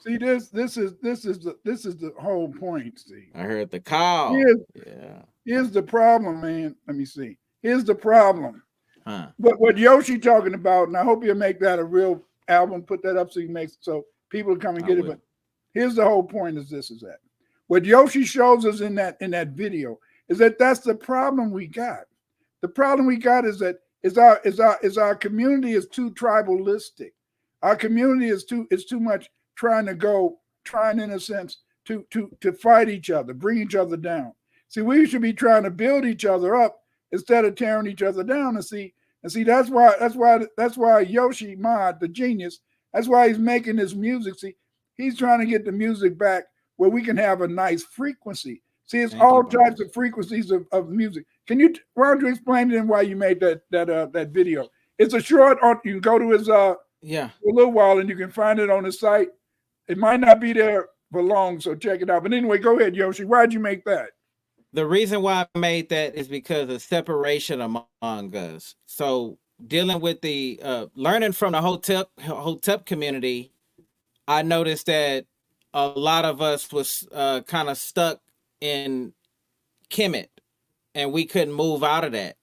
[SPEAKER 3] See, this is the whole point. See,
[SPEAKER 1] I heard the call.
[SPEAKER 3] Here's the problem, man. Let me see. Here's the problem.
[SPEAKER 1] Huh.
[SPEAKER 3] What Yoshi talking about, and I hope you'll make that a real album, put that up so people come and get it. But here's the whole point is that what Yoshi shows us in that video is that's the problem we got. The problem we got is that our community is too tribalistic. Our community is too much trying in a sense to fight each other, bring each other down. See, we should be trying to build each other up instead of tearing each other down. And see, that's why Yoshi Mod, the genius, that's why he's making this music. See, He's trying to get the music back where we can have a nice frequency. See, it's
[SPEAKER 1] Thank
[SPEAKER 3] all
[SPEAKER 1] you, brother.
[SPEAKER 3] types of frequencies of music. Can you? Why don't you explain to him why you made that video? It's a short. You can go to his
[SPEAKER 1] Yeah.
[SPEAKER 3] a little while and you can find it on the site. It might not be there for long, so check it out. But anyway, go ahead, Yoshi. Why'd you make that?
[SPEAKER 1] The reason why I made that is because of separation among us. So dealing with the learning from the Hotep community, I noticed that a lot of us was kind of stuck in Kemet, and we couldn't move out of that.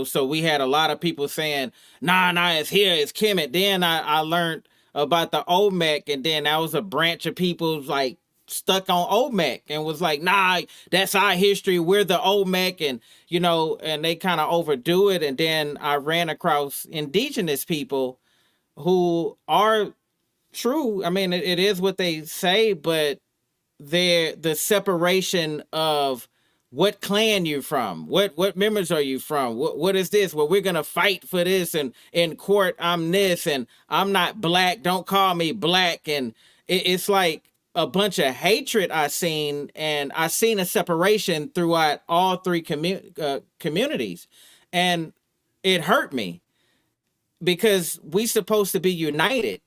[SPEAKER 1] So we had a lot of people saying, nah, it's here, it's Kemet. Then I learned about the Olmec, and then that was a branch of people like stuck on Olmec and was like, nah, that's our history, we're the Olmec, and and they kind of overdo it. And then I ran across indigenous people who are true. I mean, it is what they say, but the separation of what clan you from, what members are you from, what is this? Well, we're gonna fight for this, and in court I'm this, and I'm not black, don't call me black. And it's like a bunch of hatred I seen, and I seen a separation throughout all three communities, and it hurt me because we supposed to be united.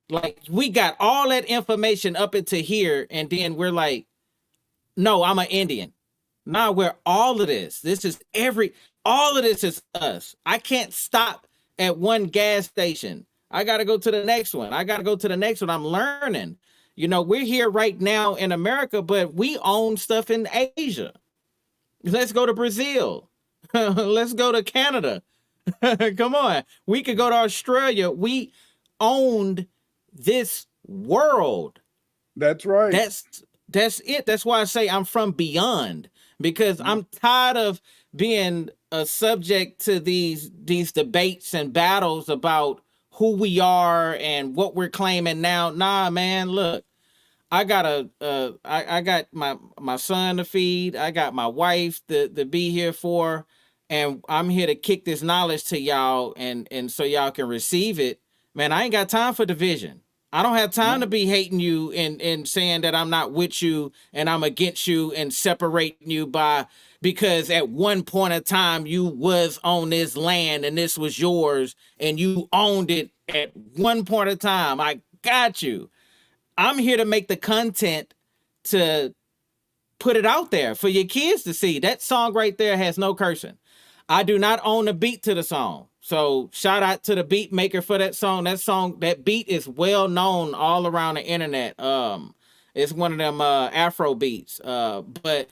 [SPEAKER 1] Like, we got all that information up into here, and then we're like, no, I'm an Indian. Nah, we're all of this. All of this is us. I can't stop at one gas station. I got to go to the next one. I'm learning. We're here right now in America, but we own stuff in Asia. Let's go to Brazil. Let's go to Canada. Come on. We could go to Australia. We owned this world.
[SPEAKER 3] That's right.
[SPEAKER 1] That's it. That's why I say I'm from beyond, because I'm tired of being a subject to these debates and battles about who we are and what we're claiming now. Nah, man, look, I got I got my son to feed. I got my wife to be here for, and I'm here to kick this knowledge to y'all, and so y'all can receive it. Man, I ain't got time for division. I don't have time to be hating you and saying that I'm not with you and I'm against you and separating you because at one point of time you was on this land and this was yours and you owned it at one point of time. I got you. I'm here to make the content to put it out there for your kids to see. That song right there has no cursing. I do not own the beat to the song. So shout out to the beat maker for that song. That beat is well known all around the internet. It's one of them Afro beats. But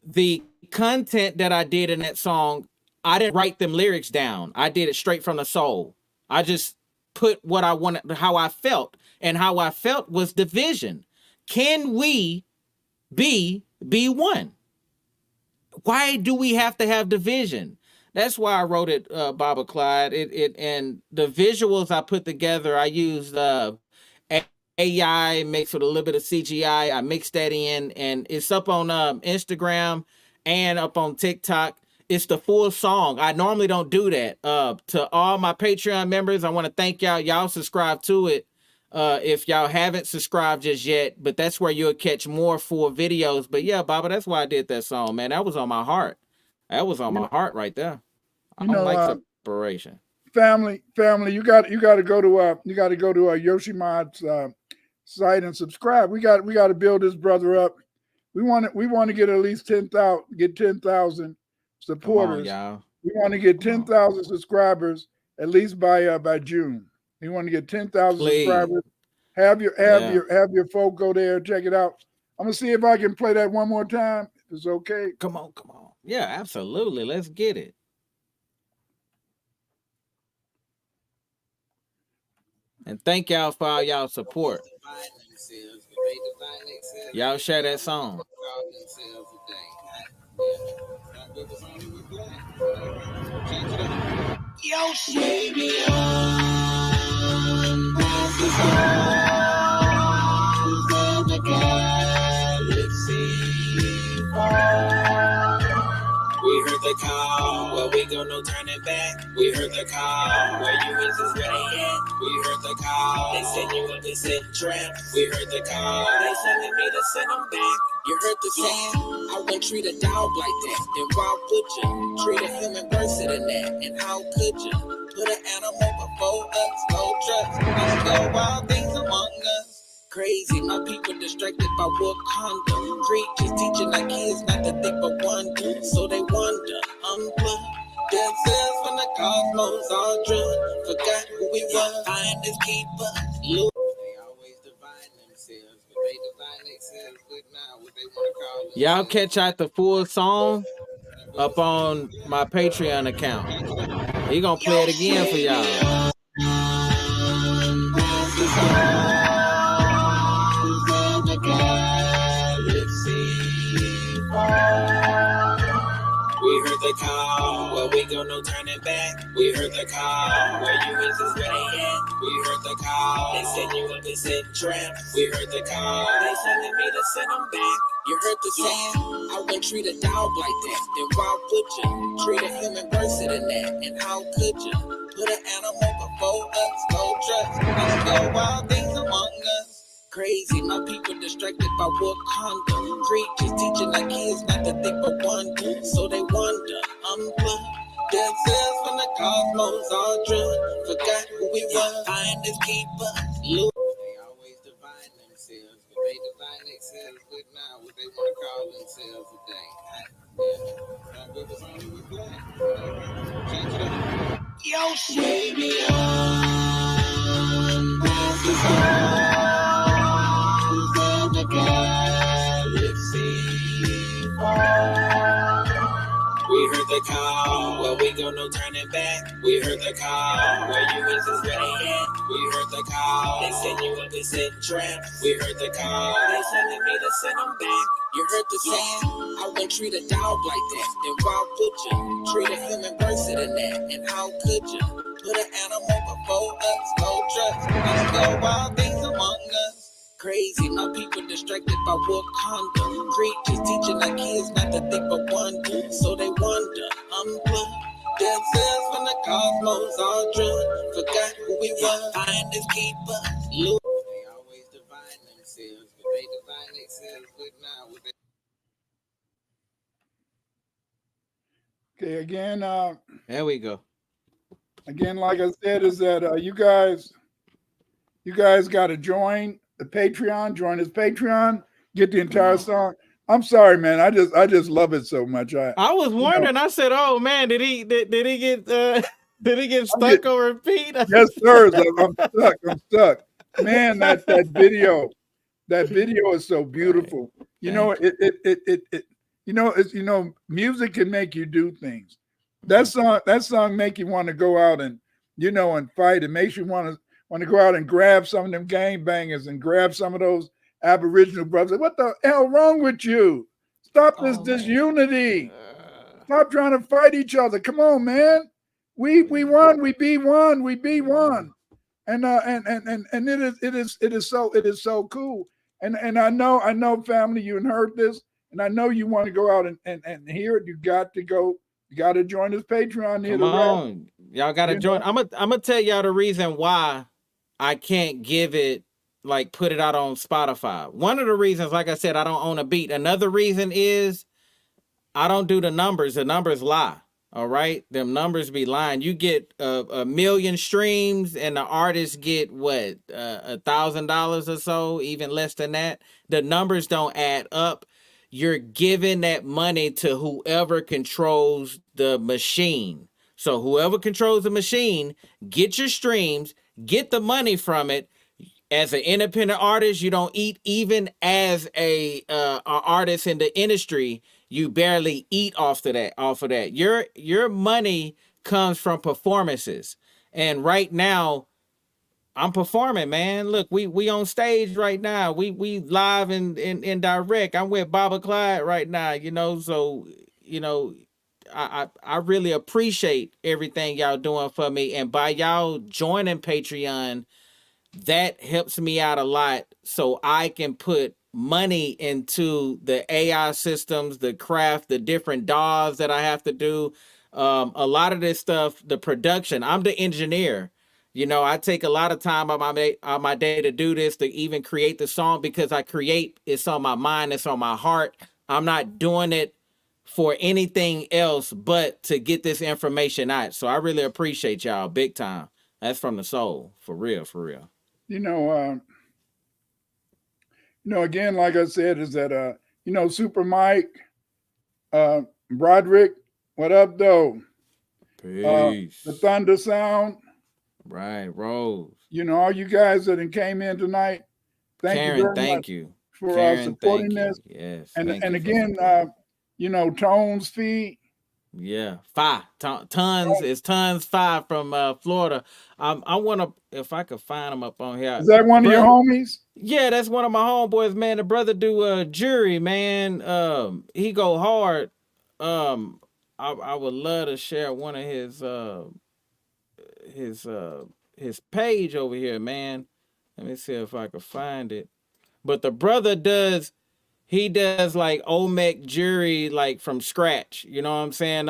[SPEAKER 1] the content that I did in that song, I didn't write them lyrics down. I did it straight from the soul. I just put what I wanted, how I felt, and how I felt was division. Can we be one? Why do we have to have division? That's why I wrote it, Baba Clyde. And the visuals I put together, I used AI mixed with a little bit of CGI. I mixed that in, and it's up on Instagram and up on TikTok. It's the full song. I normally don't do that. To all my Patreon members, I want to thank y'all. Y'all subscribe to it. If y'all haven't subscribed just yet, but that's where you'll catch more full videos. But yeah, Baba, that's why I did that song, man. That was on my heart. That was on my heart right there. I don't like separation.
[SPEAKER 3] Family, you got to go to Yoshimod's site and subscribe. We got to build this brother up. We want to get at least 10,000 supporters.
[SPEAKER 1] Come on, y'all.
[SPEAKER 3] We want to get 10,000 subscribers at least by June. We want to get 10,000 subscribers. Have your folk go there and check it out. I'm gonna see if I can play that one more time. If it's okay.
[SPEAKER 1] Come on. Yeah, absolutely. Let's get it. And thank y'all for all y'all support. Y'all share that song.
[SPEAKER 4] Yo, baby, we heard the call, well, we go, no turning back. We heard the call. Where you is where they at. We heard the call. They said you were this in trap. We heard the call. They telling me to send them back. You heard the sound? I wouldn't treat a dog like that. Then why would you? Treat a human worse than that. And how could you? Put an animal before us. No trust. Let's go wild things among us. Crazy, my people distracted by Wakanda. Preachers teaching our kids not to think but wonder. So they wonder, unplug themselves from the cosmos, all drunk. Forgot who we were. Find this keeper. Look. They always divide themselves, but they divide themselves with now what they want to call themselves.
[SPEAKER 1] Y'all catch out the full song up on my Patreon account. He gonna play it again for y'all.
[SPEAKER 4] We heard the call, where we go, no turning back. We heard the call, where you is where they at. We heard the call, they said you were this in trap. We heard the call, they telling me to send them back. You heard the sound? I wouldn't treat a dog like that. Then why would you? Treat a human worse than that. And how could you? Put an animal before us. No trust. Let's go wild things among us. Crazy, my people distracted by Wakanda. Preachers teaching our kids not to think but wonder. So they wonder, unplug themselves from the cosmos, all drunk. Forgot who we were. Find this keeper. Look. They always divide themselves, but they divide themselves with now what they want to call themselves today. Yo, baby, we heard the call, where we go, no turning back. We heard the call, where you is where they at. We heard the call, they said you were this in trap. We heard the call, they telling me to send them back. You heard the sound? I wouldn't treat a dog like that. Then why would you? Treat a human worse than that. And how could you? Put an animal before us. No trust. Let's go wild things among us. Crazy, my people distracted by Wakanda. Preachers teaching our kids not to think but wonder. So they wonder, unplug themselves from the cosmos, all drunk. Forgot who we were. Find this keeper. Look. They always divide themselves, but they divide themselves with now what they.
[SPEAKER 3] Okay, again,
[SPEAKER 1] There we go.
[SPEAKER 3] again, like I said, is that you guys got to join the Patreon, join his Patreon, get the entire song. I'm sorry, man. I just love it so much.
[SPEAKER 1] I was wondering. I said, "Oh man, did he get did he get stuck on repeat?"
[SPEAKER 3] Yes, sir. I'm stuck. Man, that video is so beautiful. You know, music can make you do things. That song make you want to go out and and fight. It makes you want to go out and grab some of them gangbangers and grab some of those Aboriginal brothers. What the hell wrong with you? Stop this disunity. Stop trying to fight each other. Come on, man. We won. We be one. We be one. And it is so cool. And I know, family, you heard this, and I know you want to go out and hear it. You got to go. You got to join this Patreon.
[SPEAKER 1] Come on, y'all got to join. I'm gonna tell y'all the reason why I can't give it, like, put it out on Spotify. One of the reasons, like I said, I don't own a beat. Another reason is I don't do the numbers. The numbers lie. All right, them numbers be lying. You get a million streams, and the artists get what, $1,000 or so, even less than that. The numbers don't add up. You're giving that money to whoever controls the machine. So whoever controls the machine, get your streams, get the money from it. As an independent artist, you don't eat. Even as a artist in the industry, you barely eat off of that. Your money comes from performances. And right now, I'm performing, man. Look, we on stage right now. We live in direct. I'm with Baba Clyde right now, so I really appreciate everything y'all doing for me. And by y'all joining Patreon, that helps me out a lot, so I can put money into the AI systems, the craft, the different DAWs that I have to do. A lot of this stuff, the production, I'm the engineer. You know, I take a lot of time on my day to do this, to even create the song, because I create, it's on my mind, it's on my heart. I'm not doing it for anything else but to get this information out. So I really appreciate y'all big time. That's from the soul, for real, for real.
[SPEAKER 3] You know, again, like I said, is that Super Mike, Broderick, what up though?
[SPEAKER 1] Peace.
[SPEAKER 3] The Thunder Sound.
[SPEAKER 1] Right, Rose.
[SPEAKER 3] All you guys that came in tonight, thank
[SPEAKER 1] Karen,
[SPEAKER 3] you very
[SPEAKER 1] thank
[SPEAKER 3] much
[SPEAKER 1] you
[SPEAKER 3] for
[SPEAKER 1] Karen,
[SPEAKER 3] supporting
[SPEAKER 1] thank
[SPEAKER 3] this.
[SPEAKER 1] you. Yes.
[SPEAKER 3] And
[SPEAKER 1] thank you for
[SPEAKER 3] again,
[SPEAKER 1] supporting.
[SPEAKER 3] Tones feed.
[SPEAKER 1] Yeah, tons. It's tons 5 from Florida. I want to, if I could find them up on here.
[SPEAKER 3] Is that one of your homies?
[SPEAKER 1] Yeah, that's one of my homeboys, man. The brother do jury, man. He go hard. I would love to share one of his page over here, man. Let me see if I can find it. But the brother does, he does like Olmec jury, like from scratch. You know what I'm saying?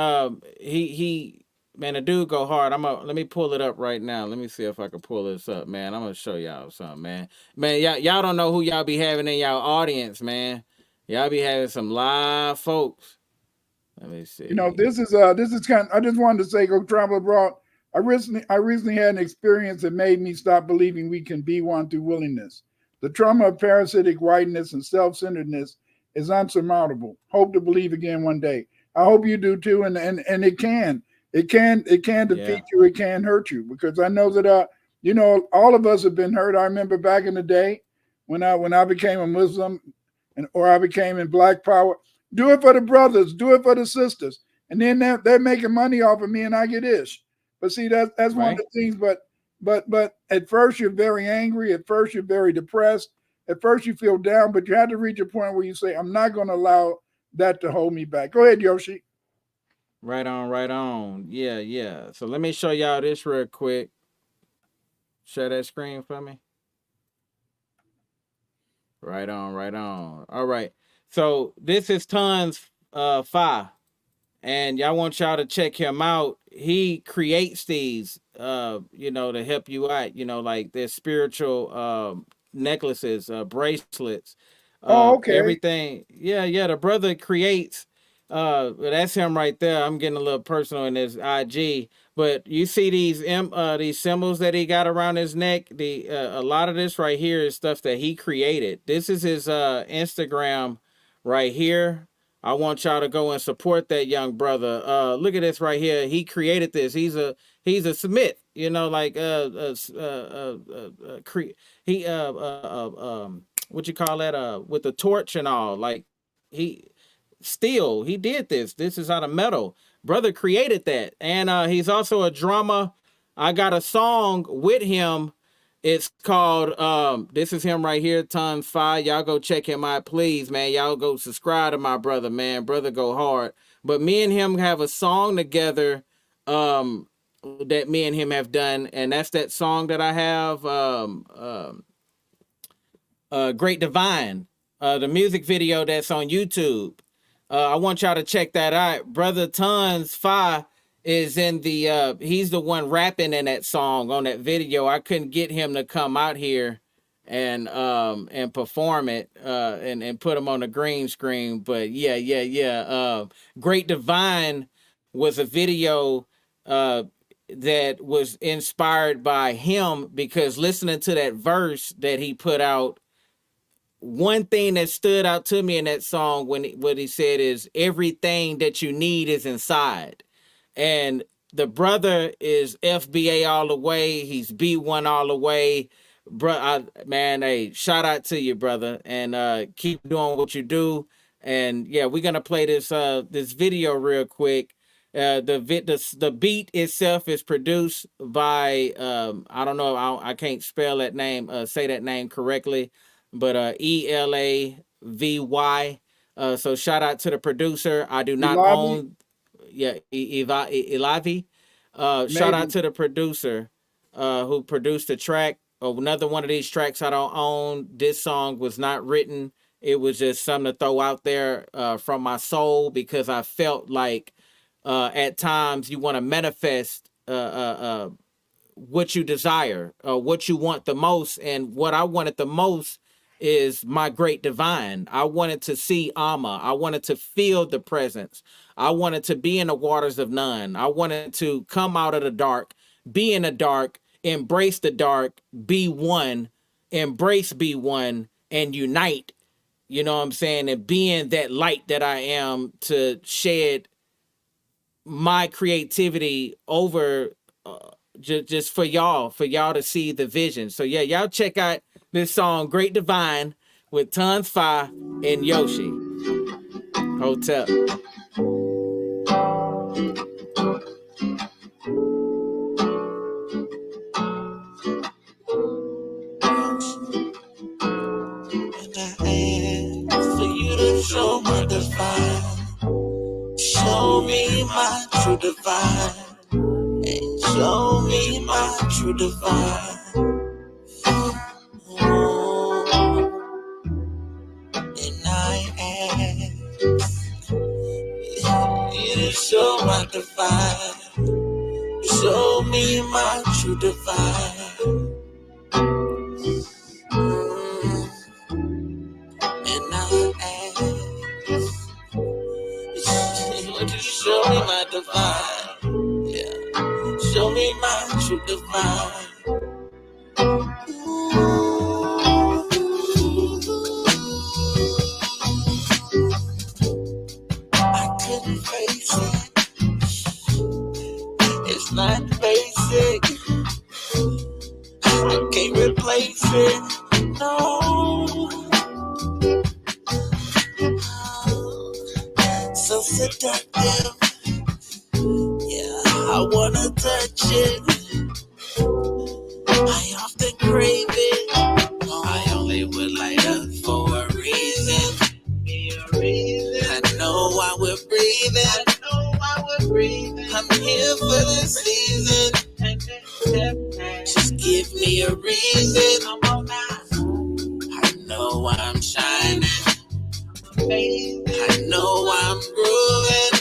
[SPEAKER 1] He man, the dude go hard. Let me pull it up right now. Let me see if I can pull this up, man. I'm gonna show y'all something, man. Man, y'all don't know who y'all be having in y'all audience, man. Y'all be having some live folks. Let me see.
[SPEAKER 3] This is kind of, I just wanted to say, go travel abroad. I recently had an experience that made me stop believing we can be one through willingness. The trauma of parasitic whiteness and self-centeredness is unsurmountable. Hope to believe again one day. I hope you do too, and it can defeat you. It can hurt you, because I know that all of us have been hurt. I remember back in the day when I became a Muslim, or I became in Black Power. Do it for the brothers, do it for the sisters, and then they're making money off of me, and I get ish. But see, that's right. One of the things. But at first you're very angry. At first you're very depressed. At first you feel down. But you have to reach a point where you say, "I'm not going to allow that to hold me back." Go ahead, Yoshi.
[SPEAKER 1] Right on, right on. Yeah. So let me show y'all this real quick. Share that screen for me. Right on, right on. All right. So this is Tons 5. And y'all want y'all to check him out. He creates these to help you out, like their spiritual necklaces, bracelets,
[SPEAKER 3] okay.
[SPEAKER 1] everything. Yeah, the brother creates that's him right there. I'm getting a little personal in his IG, but you see these symbols that he got around his neck. A lot of this right here is stuff that he created. This is his Instagram right here. I want y'all to go and support that young brother. Look at this right here. He created this. He's a Smith, like what you call that? With the torch and all. Like he did this. This is out of metal. Brother created that, and he's also a drummer. I got a song with him. It's called this is him right here, Tons 5. Y'all go check him out, please, man. Y'all go subscribe to my brother, man. Brother go hard. But me and him have a song together that me and him have done, and that's that song that I have, Great Divine, the music video that's on YouTube. I want y'all to check that out. Brother Tons 5 is in the he's the one rapping in that song on that video. I couldn't get him to come out here and perform it and put him on the green screen. But yeah. Great Divine was a video that was inspired by him, because listening to that verse that he put out, one thing that stood out to me in that song, what he said is, everything that you need is inside. And the brother is FBA all the way. He's B1 all the way. Man, hey, shout out to you, brother. And keep doing what you do. And yeah, we're going to play this video real quick. The beat itself is produced by, I don't know, I can't spell that name, say that name correctly, but Elavy. So shout out to the producer. I do not own... Yeah, Elavy. Shout out to the producer who produced the track. Another one of these tracks I don't own. This song was not written. It was just something to throw out there from my soul, because I felt like At times, you want to manifest what you desire, what you want the most. And what I wanted the most is my great divine. I wanted to see Amma. I wanted to feel the presence. I wanted to be in the waters of none. I wanted to come out of the dark, be in the dark, embrace the dark, be one, embrace be one, and unite. You know what I'm saying? And being that light that I am to shed my creativity over just for y'all to see the vision. So yeah, y'all check out this song Great Divine with Tons Fire and Yoshi. Hotel.
[SPEAKER 4] And I ask for you to show my divine. Show me my true divine. And show me my true divine. Oh, and I ask you to show my divine. Show me my true divine. And I ask you to show me my divine. Yeah. Show me my true divine. I couldn't face it. It's not basic. I can't replace it. No. So seductive. Yeah, I wanna touch it. I often crave it. I only would light up for a reason. I know why we're breathing. I'm here for this season. Just give me a reason. I know I'm shining. I know I'm grooving.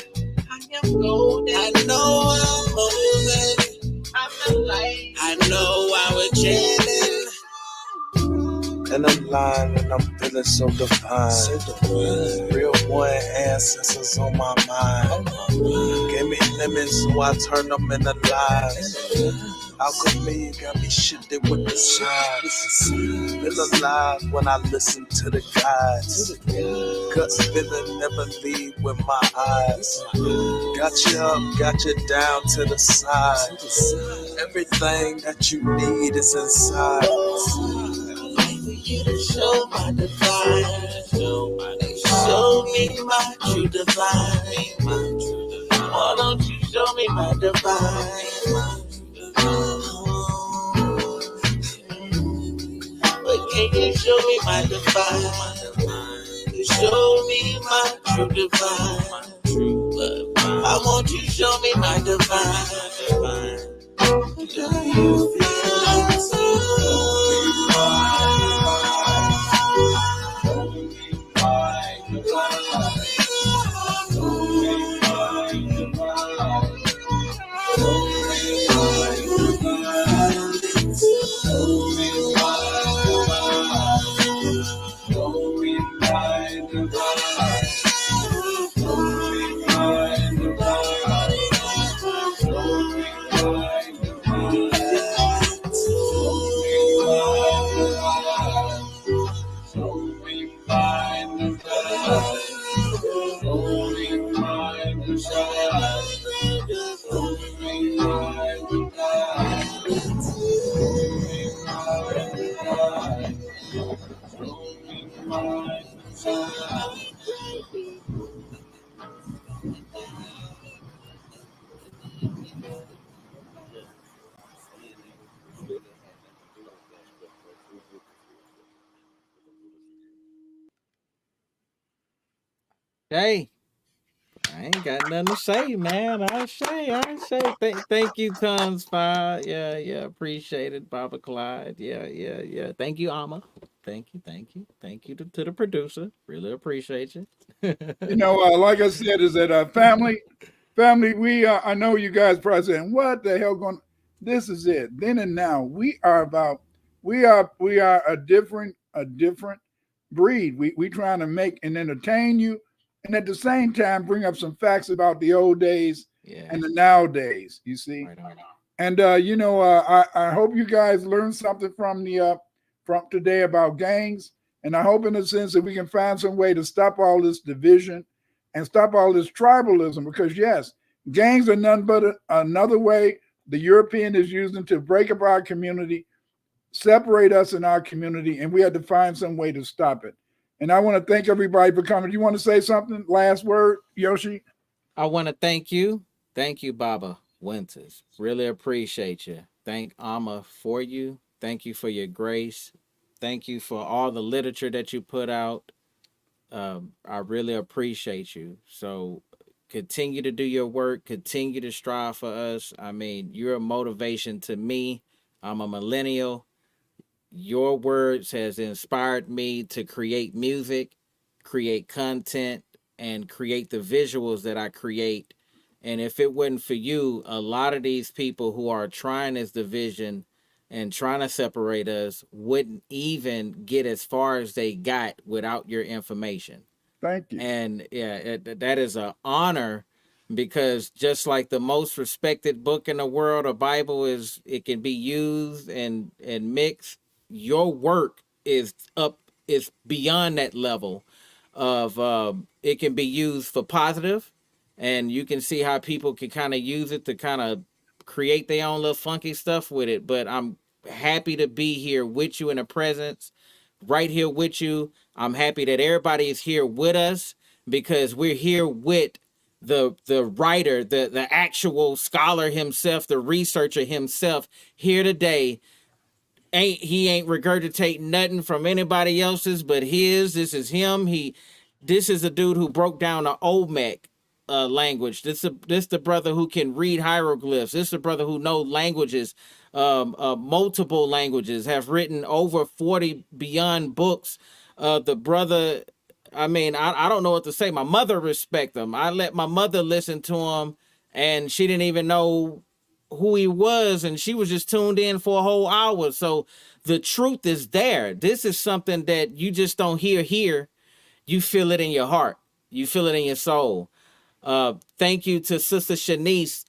[SPEAKER 4] I know I'm moving. I know why we're chanting.
[SPEAKER 5] And I'm lying and I'm feeling so divine. Real one ancestors on my mind. Gave me lemons so I turn them into lies. Alchemy got me shifted with the signs. Feel alive when I listen to the guides. Guts feeling never leave with my eyes. Got you up, got you down to the side. Everything that you need is inside.
[SPEAKER 4] You to show my divine. Show me my true divine. Why don't you show me my divine? But can you show me my divine? Show me my true divine. I want you to show me my divine. Do you feel so?
[SPEAKER 1] Hey, I ain't got nothing to say, man. I say. Thank you, Tons Fire. Yeah. Appreciate it, Baba Clyde. Yeah. Thank you, Amma. Thank you to the producer. Really appreciate you.
[SPEAKER 3] You know, like I said, is that family family, I know you guys probably saying, what the hell going, this is it. Then and now, we are a different breed. We trying to make and entertain you, and at the same time bring up some facts about the old days and the nowadays, you see.
[SPEAKER 1] Right on.
[SPEAKER 3] And I hope you guys learned something from today about gangs. And I hope in a sense that we can find some way to stop all this division and stop all this tribalism, because yes, gangs are none but another way the European is using to break up our community, separate us in our community, and we had to find some way to stop it. And I want to thank everybody for coming. Do you want to say something? Last word, Yoshi?
[SPEAKER 1] I want to thank you. Thank you, Baba Winters. Really appreciate you. Thank Amma for you. Thank you for your grace. Thank you for all the literature that you put out. I really appreciate you. So continue to do your work. Continue to strive for us. I mean, you're a motivation to me. I'm a millennial. Your words has inspired me to create music, create content, and create the visuals that I create. And if it wasn't for you, a lot of these people who are trying this division and trying to separate us wouldn't even get as far as they got without your information.
[SPEAKER 3] Thank you.
[SPEAKER 1] And that is an honor, because just like the most respected book in the world, a Bible, it can be used and mixed. Your work is beyond that level of it can be used for positive, and you can see how people can kind of use it to kind of create their own little funky stuff with it. But I'm happy to be here with you in the presence, right here with you. I'm happy that everybody is here with us, because we're here with the writer, the actual scholar himself, the researcher himself here today. He ain't regurgitating nothing from anybody else's but his. This is him. This is a dude who broke down the Olmec language. This the brother who can read hieroglyphs. This the brother who knows languages, multiple languages, have written over 40 beyond books. The brother, I mean, I don't know what to say. My mother respect him. I let my mother listen to him, and she didn't even know who he was, and she was just tuned in for a whole hour. So the truth is there. This is something that you just don't hear here. You feel it in your heart. You feel it in your soul. Thank you to Sister Shanice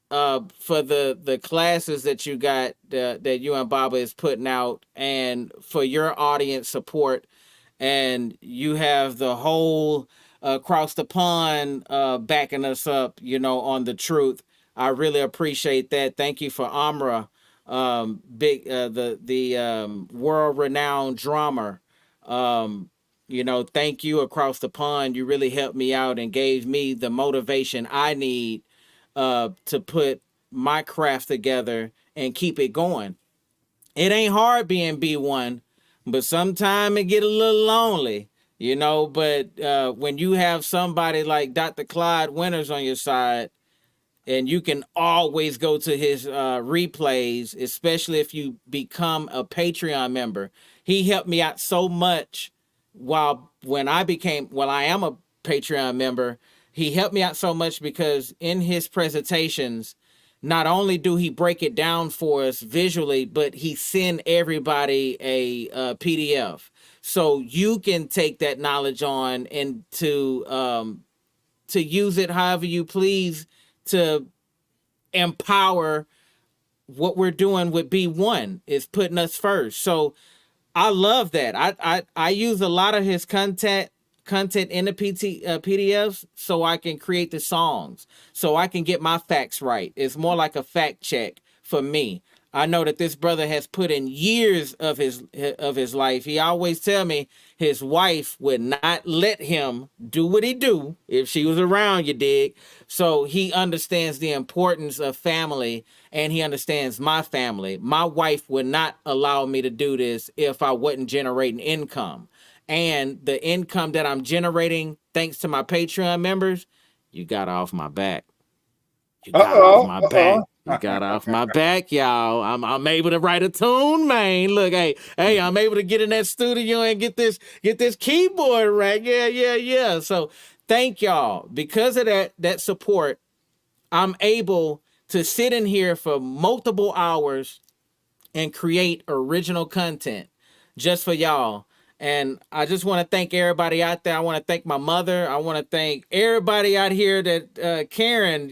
[SPEAKER 1] for the classes that you got, that you and Baba is putting out, and for your audience support. And you have the whole across the pond backing us up, on the truth. I really appreciate that. Thank you for Amra, the world-renowned drummer. Thank you across the pond. You really helped me out and gave me the motivation I need to put my craft together and keep it going. It ain't hard being B1, but sometimes it get a little lonely, but when you have somebody like Dr. Clyde Winters on your side, and you can always go to his replays, especially if you become a Patreon member. He helped me out so much when I am a Patreon member. He helped me out so much because in his presentations, not only do he break it down for us visually, but he send everybody a PDF. So you can take that knowledge on and to use it however you please, to empower what we're doing with B1 is putting us first. So I love that. I use a lot of his content in the PDFs so I can create the songs, so I can get my facts right. It's more like a fact check for me. I know that this brother has put in years of his life. He always tell me his wife would not let him do what he do if she was around, you dig? So he understands the importance of family, and he understands my family. My wife would not allow me to do this if I wasn't generating income. And the income that I'm generating, thanks to my Patreon members, you got off my back. You got off my back. You got off my back, y'all. I'm able to write a tune, man. Look, hey, I'm able to get in that studio and get this keyboard right. Yeah. So thank y'all. Because of that support, I'm able to sit in here for multiple hours and create original content just for y'all. And I just want to thank everybody out there. I want to thank my mother. I want to thank everybody out here that Karen,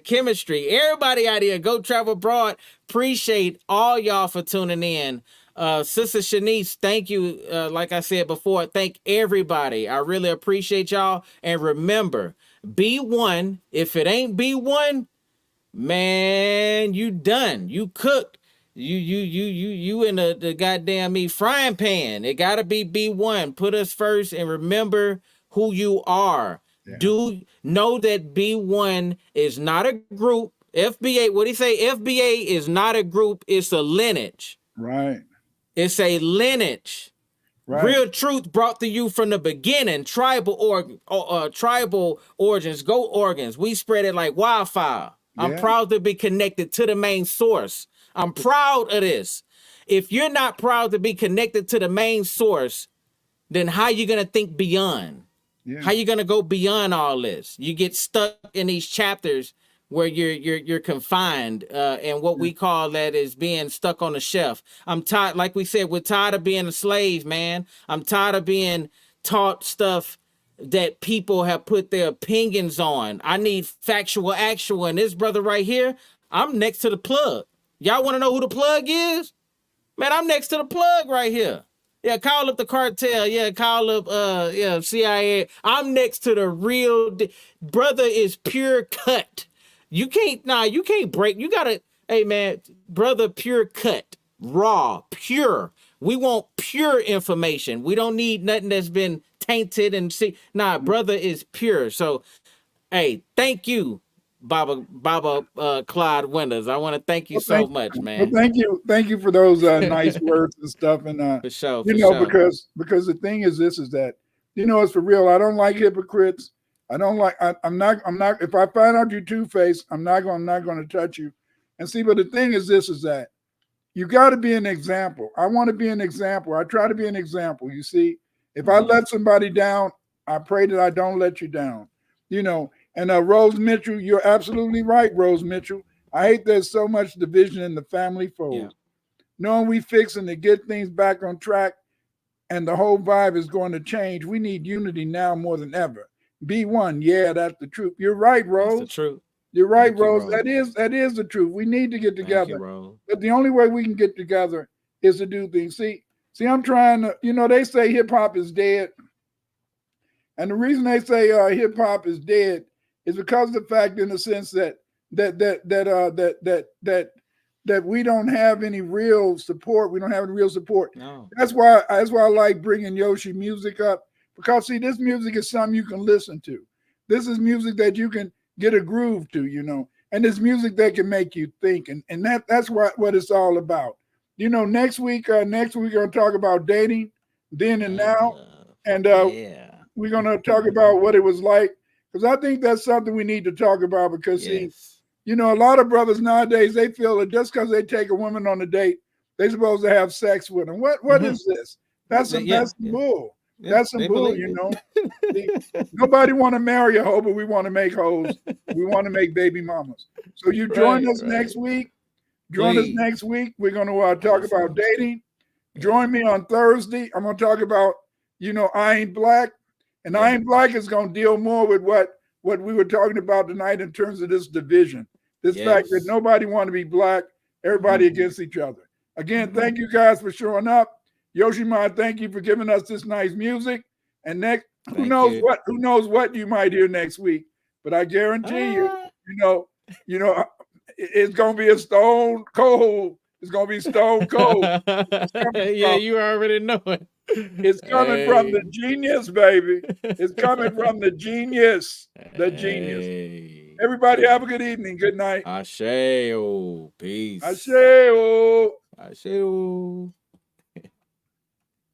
[SPEAKER 1] chemistry, everybody out here, Go Travel Abroad. Appreciate all y'all for tuning in. Sister Shanice, thank you. Like I said before, thank everybody. I really appreciate y'all. And remember, B1, if it ain't B1, man, you done. You cooked. You in the goddamn frying pan. It gotta be B1. Put us first and remember who you are.
[SPEAKER 3] Yeah.
[SPEAKER 1] Do know that B1 is not a group. FBA, what do you say? FBA is not a group, it's a lineage.
[SPEAKER 3] Right.
[SPEAKER 1] It's a lineage.
[SPEAKER 3] Right.
[SPEAKER 1] Real truth brought to you from the beginning. Tribal origins, goat organs. We spread it like wildfire. I'm
[SPEAKER 3] Yeah.
[SPEAKER 1] proud to be connected to the main source. I'm proud of this. If you're not proud to be connected to the main source, then how you gonna think beyond?
[SPEAKER 3] Yeah.
[SPEAKER 1] How you gonna go beyond all this? You get stuck in these chapters where you're confined, and what we call that is being stuck on the shelf. I'm tired, like we said, we're tired of being a slave, man. I'm tired of being taught stuff that people have put their opinions on. I need factual, actual, and this brother right here, I'm next to the plug. Y'all want to know who the plug is? Man, I'm next to the plug right here. Yeah, call up the cartel. Yeah, call up CIA. I'm next to the real brother is pure cut. You can't break. You gotta, hey man, brother, pure cut, raw, pure. We want pure information. We don't need nothing that's been tainted and see. Nah, brother is pure. So, hey, thank you, Baba Clyde Winters. I want to thank you
[SPEAKER 3] Well,
[SPEAKER 1] so much, man.
[SPEAKER 3] Well, thank you for those nice words and stuff. And
[SPEAKER 1] For sure,
[SPEAKER 3] you know, because the thing is this is that, you know, it's for real. I don't like hypocrites. I don't like. I'm not. If I find out you're two-faced, I'm not going to touch you. And see, but the thing is this is that you got to be an example. I want to be an example. I try to be an example. You see, if I let somebody down, I pray that I don't let you down. You know. And Rose Mitchell, you're absolutely right, Rose Mitchell. I hate there's so much division in the family fold.
[SPEAKER 1] Yeah.
[SPEAKER 3] Knowing we fixing to get things back on track and the whole vibe is going to change, we need unity now more than ever. B1, yeah, that's the truth. You're right, Rose.
[SPEAKER 1] That's the truth.
[SPEAKER 3] You're right,
[SPEAKER 1] Thank you,
[SPEAKER 3] Rose.
[SPEAKER 1] Rose.
[SPEAKER 3] That is the truth. We need to get together.
[SPEAKER 1] Thank you, Rose.
[SPEAKER 3] But the only way we can get together is to do things. See, I'm trying to, you know, they say hip hop is dead. And the reason they say hip hop is dead is because of the fact, in the sense that we don't have any real support. We don't have any real support.
[SPEAKER 1] No.
[SPEAKER 3] That's why I like bringing Yoshi music up, because see, this music is something you can listen to. This is music that you can get a groove to, you know, and it's music that can make you think, and that's what it's all about. You know, next week we're gonna talk about dating, then and now, and we're gonna talk about what it was like. Because I think that's something we need to talk about, because see, you know, a lot of brothers nowadays, they feel that just because they take a woman on a date, they're supposed to have sex with them. What is this? That's some bull.
[SPEAKER 1] Yeah,
[SPEAKER 3] that's some bull, you know. See, nobody want to marry a hoe, but we want to make hoes. We want to make baby mamas. So you join us next week. Join us next week. We're going to talk about dating. Join me on Thursday. I'm going to talk about, you know, I Ain't Black. And I Ain't Black is going to deal more with what we were talking about tonight in terms of this division. This fact that nobody want to be black, everybody against each other. Again, thank you guys for showing up. Yoshima, thank you for giving us this nice music. And next, who knows what you might hear next week. But I guarantee you know, it's going to be a stone cold. It's going to be stone cold.
[SPEAKER 1] Yeah, you already know it.
[SPEAKER 3] It's coming from the genius, baby. It's coming from the genius. The genius. Everybody have a good evening. Good night.
[SPEAKER 1] Ashe-o. Peace.
[SPEAKER 3] Ashe-o.
[SPEAKER 1] Ashe-o.